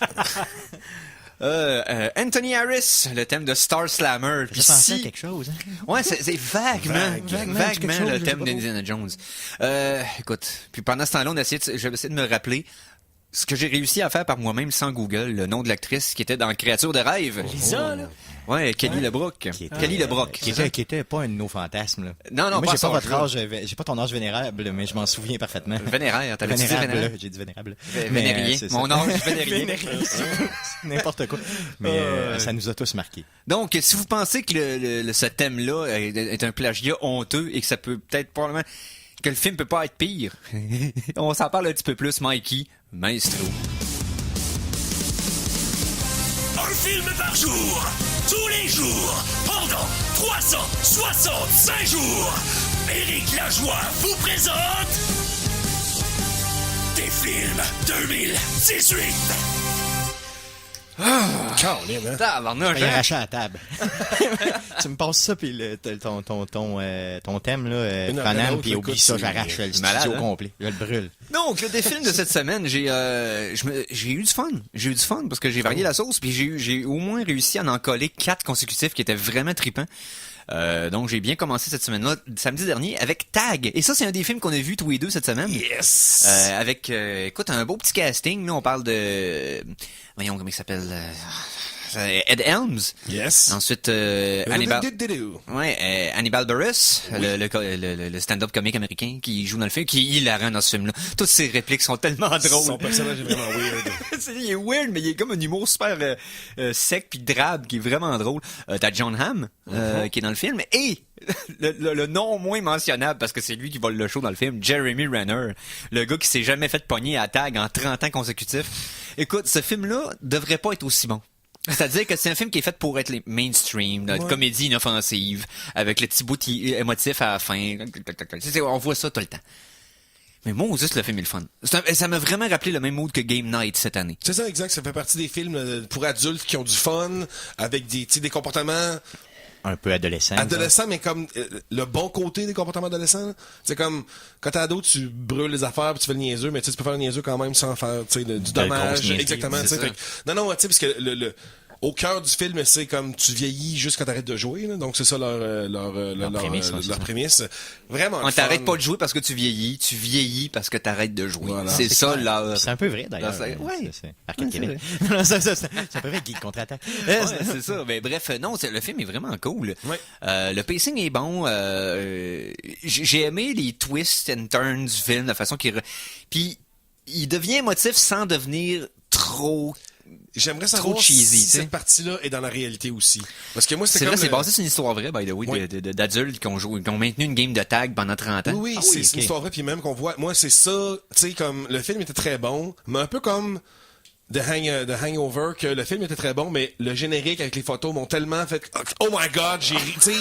Anthony Harris, le thème de Star Slammer. Puis J'ai pensé à si... quelque chose. Hein? Ouais, c'est vaguement quelque chose, le je thème sais pas d'Indiana Jones. Écoute, puis pendant ce temps-là, je vais essayer de me rappeler ce que j'ai réussi à faire par moi-même sans Google, le nom de l'actrice qui était dans Créature de rêve. Lisa, là. Ouais, Kelly LeBrock. Kelly LeBrock. Qui était pas un de nos fantasmes, là. Non, Moi, pas j'ai pas ça, votre là. âge, j'ai pas ton âge vénérable, mais je m'en souviens parfaitement. Vénéraire, t'avais dit Vénérable, vénéraire? j'ai dit vénérable. Vénérien. c'est Mon ça. âge, vénérien. Vénérien, c'est n'importe quoi. Mais ça nous a tous marqués. Donc, si vous pensez que ce thème-là est un plagiat honteux et que ça peut peut-être probablement que le film peut pas être pire, on s'en parle un petit peu plus, Mikey, maestro. Un film par jour, tous les jours, pendant 365 jours. Éric Lajoie vous présente des films 2018. Caroline, hein? Tabarnouche, Il hein? arraché à la table. Tu me passes ça, puis ton thème, là, Une après Conan, l'autre, puis oublie écoute, ça, c'est j'arrache le malade, studio hein? complet. Je le brûle. Donc, le défilm de cette semaine, j'ai eu du fun. J'ai eu du fun parce que j'ai varié la sauce, puis j'ai au moins réussi à en coller 4 consécutifs qui étaient vraiment tripants. Donc, j'ai bien commencé cette semaine-là, samedi dernier, avec Tag. Et ça, c'est un des films qu'on a vu tous les deux cette semaine. Yes! Avec, écoute, un beau petit casting. Là, on parle de... Voyons, comment il s'appelle? Ed Helms. Yes. Ensuite, Hannibal... Ouais, Hannibal Buress, le stand-up comique américain qui joue dans le film, qui est hilarant dans ce film-là. Toutes ses répliques sont tellement drôles. Son personnage est vraiment weird. Il est weird, mais il est comme un humour super sec puis drabe, qui est vraiment drôle. T'as John Hamm, qui est dans le film, et le non moins mentionnable, parce que c'est lui qui vole le show dans le film, Jeremy Renner, le gars qui s'est jamais fait pogner à Tag en 30 ans consécutifs. Écoute, ce film-là devrait pas être aussi bon. C'est-à-dire que c'est un film qui est fait pour être les mainstream, une comédie inoffensive, avec le petit bout émotif à la fin. On voit ça tout le temps. Mais moi, juste le film est le fun. Ça m'a vraiment rappelé le même mood que Game Night cette année. C'est ça, exact. Ça fait partie des films pour adultes qui ont du fun, avec des comportements Un peu adolescent. adolescents, mais comme le bon côté des comportements adolescents. C'est comme, quand t'es ado, tu brûles les affaires, puis tu fais le niaiseux, mais tu peux faire le niaiseux quand même sans faire du dommage. grosse niaiserie, Exactement. c'est tu sais. ça. Non, tu sais, parce que au cœur du film, c'est comme tu vieillis juste quand t'arrêtes de jouer. Là. Donc c'est ça leur prémisse. Vraiment. On le t'arrête fun. pas de jouer parce que tu vieillis parce que t'arrêtes de jouer. Voilà. C'est ça, là. C'est un peu vrai, d'ailleurs. Ouais. C'est Arcade c'est Québec. Non, ça peut être Geek contre-attaque. Ouais, c'est ça. Mais bref, non, le film est vraiment cool. Ouais. Le pacing est bon. J'ai aimé les twists and turns du film, la façon qu'il... Puis, il devient émotif sans devenir trop... J'aimerais Trop savoir cheesy, si tu sais. cette partie-là est dans la réalité aussi. Parce que moi, C'est c'était vrai, comme... c'est basé sur une histoire vraie, by the way, Ouais. d'adultes qui ont maintenu une game de tag pendant 30 ans. Oui, c'est une histoire vraie, puis même qu'on voit... Moi, c'est ça, tu sais, comme... Le film était très bon, mais un peu comme... The Hangover, que le film était très bon, mais le générique avec les photos m'ont tellement fait oh my god, j'ai ri, tu sais,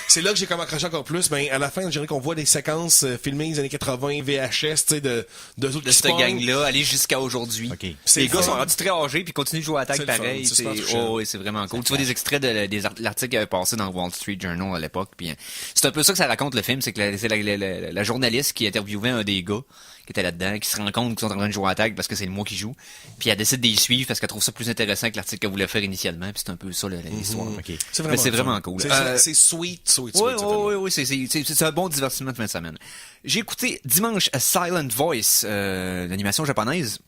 c'est là que j'ai comme accroché encore plus. Ben à la fin, le générique, on voit des séquences filmées des années 80 VHS, tu sais, de autres De qui se cette pognent. gang-là, aller jusqu'à aujourd'hui. OK. C'est Les le gars fun. sont rendus très âgés puis continuent de jouer à tag C'est le fun, pareil. c'est super touchant. Oui, c'est vraiment cool. Tu vois des extraits de l'article qui avait passé dans Wall Street Journal à l'époque. Puis c'est un peu ça que ça raconte le film, c'est que c'est la journaliste qui interviewait un des gars qui était là-dedans, qui se rend compte qu'ils sont en train de jouer à tag parce que c'est le moi qui joue. Puis elle décide de les suivre parce qu'elle trouve ça plus intéressant que l'article qu'elle voulait faire initialement. Puis c'est un peu ça l'histoire. OK. Mais c'est le vraiment fun. cool. C'est sweet. Oui, c'est un bon divertissement de fin de semaine. J'ai écouté dimanche A Silent Voice, l'animation japonaise,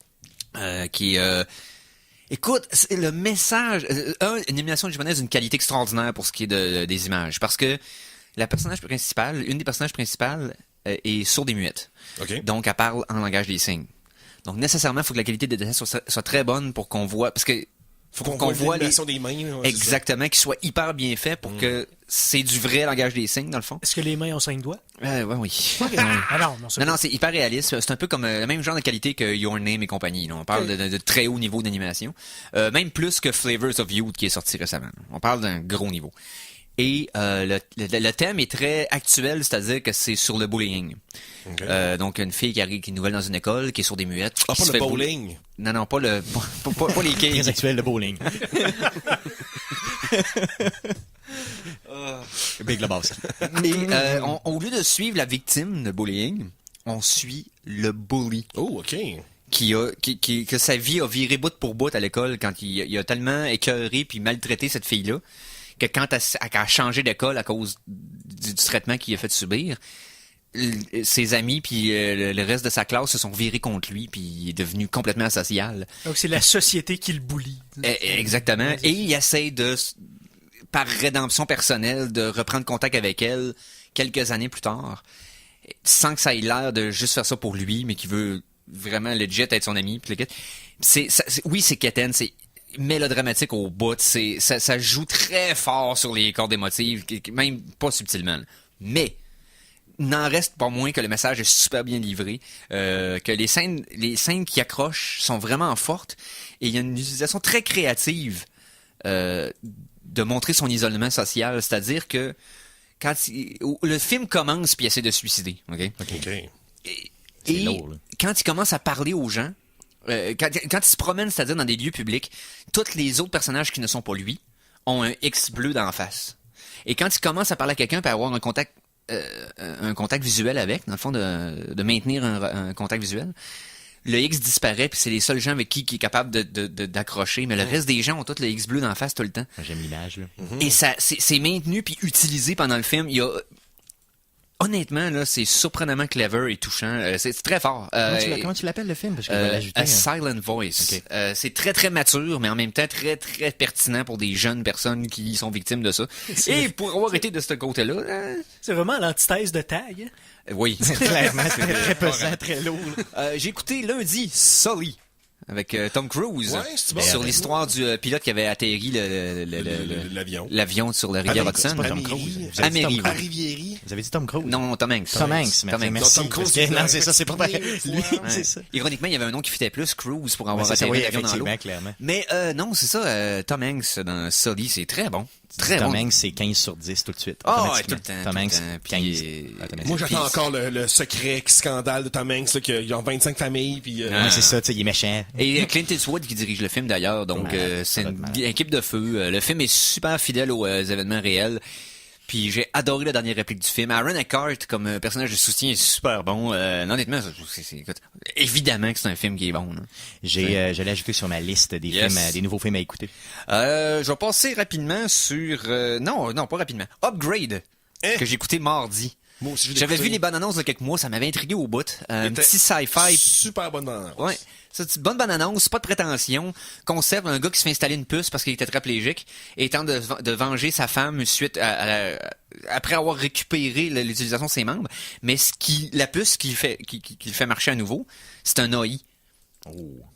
qui écoute, c'est le message, une animation japonaise d'une qualité extraordinaire pour ce qui est des images, parce que une des personnages principales est sourde et muette. OK. Donc, elle parle en langage des signes. Donc, nécessairement, il faut que la qualité des dessins soit très bonne pour qu'on voit, parce que Faut qu'on voit l'animation des mains. là, ouais, c'est exactement, qu'il soit hyper bien fait pour que c'est du vrai langage des signes, dans le fond. Est-ce que les mains ont 5 doigts? Oui. Ah non, Non, c'est hyper réaliste. C'est un peu comme le même genre de qualité que Your Name et compagnie. Là. On parle de très haut niveau d'animation. Même plus que Flavors of Youth qui est sorti récemment. On parle d'un gros niveau. Et le thème est très actuel, c'est-à-dire que c'est sur le bullying. OK. Donc, une fille qui est nouvelle dans une école, qui est sur des muettes. Ah, qui pas se le fait bowling. Non, pas les Très quilles. actuel de bowling. Big Lebowski. Mais au lieu de suivre la victime de bullying, on suit le bully. Oh, OK. Que sa vie a viré bout pour bout à l'école quand il a tellement écœuré puis maltraité cette fille-là que quand elle a changé d'école à cause du traitement qu'il a fait subir, ses amis puis le reste de sa classe se sont virés contre lui puis il est devenu complètement asocial. Donc c'est la société qui le bully. Exactement. Et il essaie par rédemption personnelle, de reprendre contact avec elle quelques années plus tard, sans que ça ait l'air de juste faire ça pour lui, mais qui veut vraiment legit être son ami. Oui, c'est quétaine, c'est mélodramatique au bout, ça joue très fort sur les cordes émotives, même pas subtilement. Mais n'en reste pas moins que le message est super bien livré, que les scènes qui accrochent sont vraiment fortes, et il y a une utilisation très créative de montrer son isolement social, c'est-à-dire que quand le film commence puis il essaie de se suicider, ok? Et lourd, là. Quand il commence à parler aux gens, quand il se promène, c'est-à-dire dans des lieux publics, tous les autres personnages qui ne sont pas lui ont un X bleu d'en face. Et quand il commence à parler à quelqu'un et avoir un contact visuel avec, dans le fond, de maintenir un contact visuel, le X disparaît, puis c'est les seuls gens avec qui il est capable d'accrocher, mais le reste des gens ont tous le X bleu d'en face tout le temps. J'aime l'image, là. Et ça, c'est maintenu puis utilisé pendant le film. Honnêtement, là, c'est surprenamment clever et touchant. C'est très fort. Comment tu l'appelles, le film? Parce que je vais l'ajouter. A Silent Voice. Okay. C'est très, très mature, mais en même temps très, très pertinent pour des jeunes personnes qui sont victimes de ça. Et pour avoir été de ce côté-là... C'est vraiment l'antithèse de Tag. Oui. Clairement, c'est très pesant, très lourd. J'ai écouté lundi Sully avec Tom Cruise, Ouais, c'est bon. sur l'histoire du pilote qui avait atterri l'avion sur la rivière Hudson. C'est pas Tom Cruise. Améry, oui. Rivieri. Vous avez dit Tom Cruise? Non, Tom Hanks. Tom Hanks, merci. Non, Tom Cruise, c'est Non, c'est ça, c'est pas pareil. Lui, Ouais. c'est ça. Ironiquement, il y avait un nom qui fitait plus, Cruise, pour avoir Ouais, c'est ça, atterri oui, l'avion dans l'eau. effectivement, clairement. Mais non, c'est ça, Tom Hanks dans Sully, c'est très bon. Très Tom bon. Hanks, c'est 15 sur 10 tout de suite. Ah, ouais, automatiquement. tout le temps. Tom tout le Hanks, temps. 15. Puis, automatiquement. Moi, j'attends Puis- encore le secret scandale de Tom Hanks, là, qu'ils ont 25 familles, puis... Ouais, c'est ça, tu sais, il est méchant. Et Clint Eastwood qui dirige le film d'ailleurs, donc c'est ça doit une être malade. équipe de feu. Le film est super fidèle aux événements réels. Puis j'ai adoré la dernière réplique du film. Aaron Eckhart comme personnage de soutien est super bon. Honnêtement, écoute, évidemment que c'est un film qui est bon. Là. Je l'ai ajouté sur ma liste des Yes. films, des nouveaux films à écouter. Je vais passer rapidement sur... non, pas rapidement. Upgrade, que j'ai écouté mardi. Moi aussi, je l'ai J'avais écouté. vu les bandes annonces il y a quelques mois, ça m'avait intrigué au bout. Un Était petit sci-fi. Super bonne bande. Ouais. C'est une bonne annonce, pas de prétention. Concept, un gars qui se fait installer une puce parce qu'il est tétraplégique et tente de venger sa femme suite après avoir récupéré l'utilisation de ses membres. Mais la puce qui le fait marcher à nouveau, c'est un AI.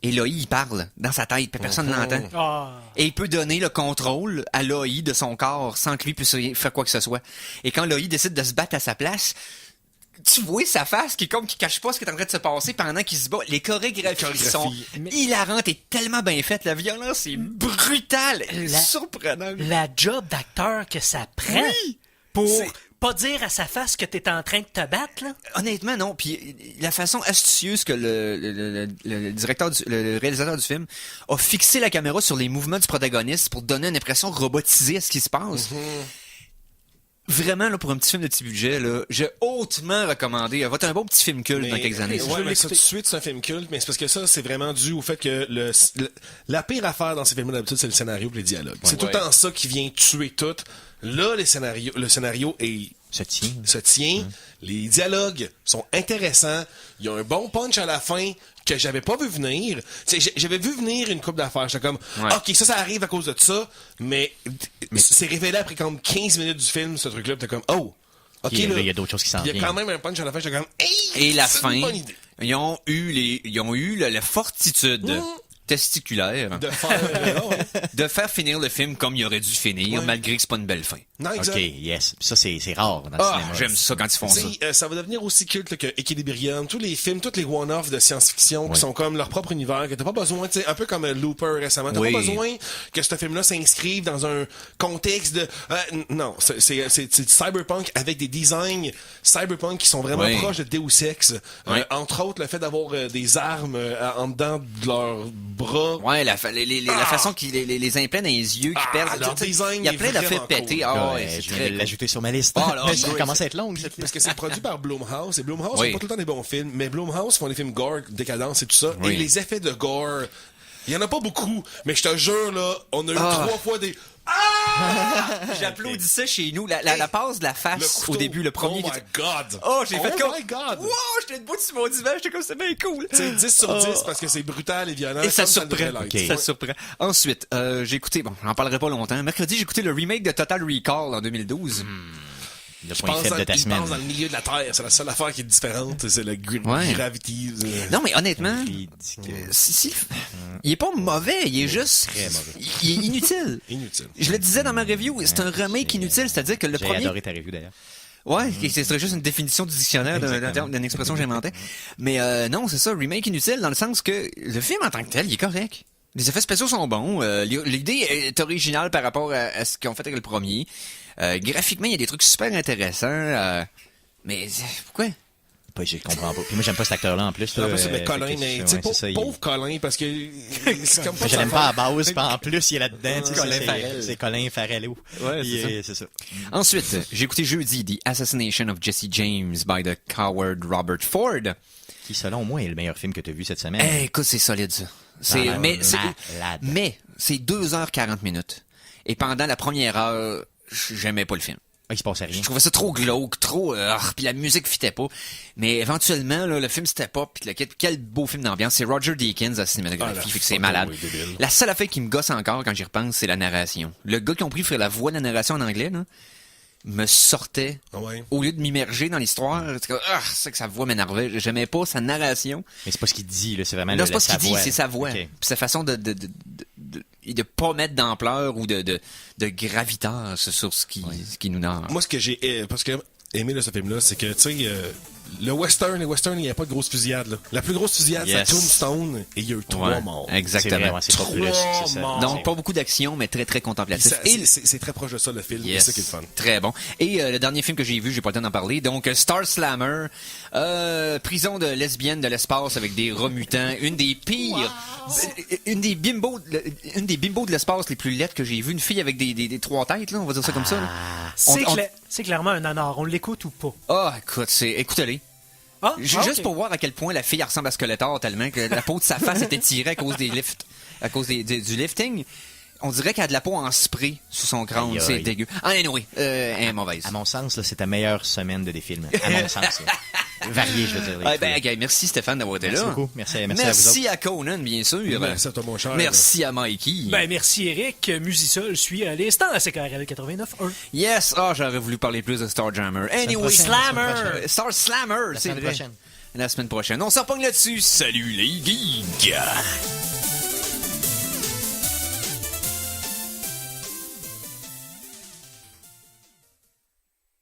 Et l'AI, il parle dans sa tête, puis personne ne l'entend. Ah. Et il peut donner le contrôle à l'AI de son corps sans que lui puisse faire quoi que ce soit. Et quand l'AI décide de se battre à sa place, tu vois sa face qui cache pas ce qui est en train de se passer pendant qu'il se bat. Les chorégraphies sont hilarantes et tellement bien faites. La violence est brutale, surprenante. La job d'acteur que ça prend pour pas dire à sa face que t'es en train de te battre, là. Honnêtement, non. Puis la façon astucieuse que le réalisateur du film a fixé la caméra sur les mouvements du protagoniste pour donner une impression robotisée à ce qui se passe. Vraiment, là, pour un petit film de petit budget, là, j'ai hautement recommandé. Va être un bon petit film culte dans quelques années. Ouais, mais ça, tout de suite, c'est un film culte, mais c'est parce que ça, c'est vraiment dû au fait que la pire affaire dans ces films d'habitude, c'est le scénario et les dialogues. C'est tout le temps ça qui vient tuer tout. Là, le scénario Se tient. se tient. Les dialogues sont intéressants. Il y a un bon punch à la fin que j'avais pas vu venir. J'avais vu venir une couple d'affaires. J'étais comme, OK, ça arrive à cause de ça, mais c'est révélé après comme 15 minutes du film, ce truc-là. T'es comme, oh, OK, Il là. y a d'autres choses qui s'en Il y a viennent. quand même un punch à la fin. J'étais comme, hey! Et la c'est fin, une bonne idée. ils ont eu la fortitude testiculaire De faire, de faire finir le film comme il aurait dû finir, malgré que c'est pas une belle fin. non, exact. OK, yes. Ça, c'est rare dans le Ah, cinéma. j'aime ça quand ils font ça. Ça va devenir aussi culte là, que Equilibrium, tous les films, tous les one-offs de science-fiction qui sont comme leur propre univers, que t'as pas besoin, tu sais, un peu comme Looper récemment, t'as Oui. pas besoin que ce film-là s'inscrive dans un contexte de... non, c'est Cyberpunk avec des designs Cyberpunk qui sont vraiment Oui. proches de Deus Ex. Oui. Entre autres, le fait d'avoir des armes en dedans de leur bras. Ouais, la façon qu'il les implants dans les yeux qui perdent. leur design il y a est plein d'affaires vraiment pétées. cool. Ah Ouais, ouais, c'est je viens très de cool. l'ajouter sur ma liste. Oh là, Mais ça Grace. commence à être long, cette Parce que c'est produit par Blumhouse. Et Blumhouse Oui. font pas tout le temps des bons films, mais Blumhouse font des films gore, décadence et tout ça. Oui. Et les effets de gore, il y en a pas beaucoup, mais je te jure, là, on a eu 3 fois des... J'applaudissais chez nous. La passe de la Le face couteau. au début, le premier. Oh my God! Oh, j'ai fait comme... Oh my God! Wow, j'étais debout sur mon divan, j'étais comme, c'est bien cool. C'est 10 sur 10 parce que c'est brutal et violent. Et ça comme surprend. devrait l'être. Ça Ouais. surprend. Ensuite, j'ai écouté, bon, j'en parlerai pas longtemps. Mercredi, j'ai écouté le remake de Total Recall en 2012. Le Je point pense faible de ta il semaine. pense dans le milieu de la Terre. C'est la seule affaire qui est différente. C'est le Ouais. gravity. Non, mais honnêtement, Ridicule. il est pas mauvais, il est juste... Très mauvais. Il est inutile. Inutile. Je le disais dans ma review, c'est un remake inutile, c'est-à-dire que le J'ai premier... adoré ta review, d'ailleurs. Ouais, ce serait juste une définition du dictionnaire d'une expression que j'inventais. Mais non, c'est ça, remake inutile dans le sens que le film en tant que tel, il est correct. Les effets spéciaux sont bons. L'idée est originale par rapport à ce qu'ils ont fait avec le premier. Graphiquement, il y a des trucs super intéressants. Mais pourquoi? Je comprends pas. Puis moi, j'aime pas cet acteur-là, en plus. En là, plus, mais Colin, fait que mais ouais, tu sais, c'est ça, il- pauvre Colin, parce que c'est comme Moi, je l'aime pas à base, puis en plus, il est là-dedans. tu sais, Colin c'est- Farrell. C'est Colin Farrell. Ouais, c'est ça. Ensuite, j'ai écouté jeudi The Assassination of Jesse James by the Coward Robert Ford. Qui, selon moi, est le meilleur film que tu as vu cette semaine. Eh, écoute, c'est solide, ça. C'est 2h40 minutes. Et pendant la première heure, j'aimais pas le film. Il se passait rien. Je trouvais ça trop glauque, trop... puis la musique fitait pas. Mais éventuellement, là, le film c'était pas. Puis quel beau film d'ambiance. C'est Roger Deakins à la cinématographie, fait que c'est malade. oui, débile. La seule affaire qui me gosse encore quand j'y repense, c'est la narration. Le gars qui ont pris faire la voix de la narration en anglais, là, me sortait Ouais. au lieu de m'immerger dans l'histoire. C'est que sa voix m'énervait. J'aimais pas sa narration. Mais c'est pas ce qu'il dit, là. C'est vraiment Non, c'est pas ce sa qu'il dit, voix. c'est sa voix. Ok. Puis sa façon de pas mettre d'ampleur ou de gravitas sur ce qui nous narre. Moi, ce que j'ai aimé de ce film-là, c'est que, tu sais, les westerns, il n'y a pas de grosse fusillade, là. La plus grosse fusillade, Yes. c'est Tombstone, et il y a eu 3 Ouais, morts. C'est exactement. vrai, ouais, c'est pas plus c'est ça. morts. Donc, pas beaucoup d'action, mais très, très Puis contemplatif. ça, c'est très proche de ça, le film. Yes. C'est ça qui est le fun. Très bon. Et le dernier film que j'ai vu, j'ai pas le temps d'en parler. Donc, Star Slammer, prison de lesbiennes de l'espace avec des rats mutants, une des pires, une des bimbos de l'espace les plus laides que j'ai vu. Une fille avec des 3 têtes, là, on va dire ça comme ça. là. C'est clairement un nanar. On l'écoute ou pas? Ah, écoute, écoutez-les. Ah, Juste ok. pour voir à quel point la fille ressemble à Skeletor tellement que la peau de sa face était tirée à cause des lifts, à cause du lifting. On dirait qu'elle a de la peau en spray sous son crâne. Aïe, aïe. C'est dégueu. Ah, anyway, elle est mauvaise. À mon sens, là, c'est ta meilleure semaine de défilm. À mon sens, là. Varié, je veux dire. Ah, ben, okay, merci Stéphane d'avoir été Merci là. beaucoup. Merci à vous autres. Merci à Conan, bien sûr. Merci à toi, mon cher. Merci à Mikey. Ben, merci Eric. Musicol suit à l'instant à CKRL 89.1. Yes, j'aurais voulu parler plus de Starjammer. Anyway, prochaine, Slammer, la semaine prochaine. Star Slammer, c'est semaine vrai. prochaine. La semaine prochaine. On s'en repogne là-dessus. Salut les geeks.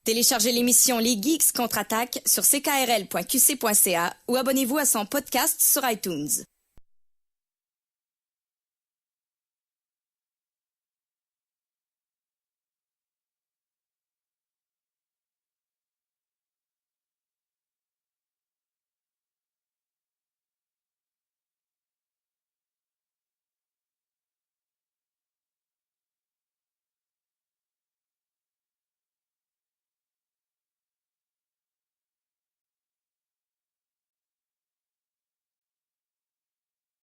Téléchargez l'émission Les Geeks contre-attaque sur ckrl.qc.ca ou abonnez-vous à son podcast sur iTunes.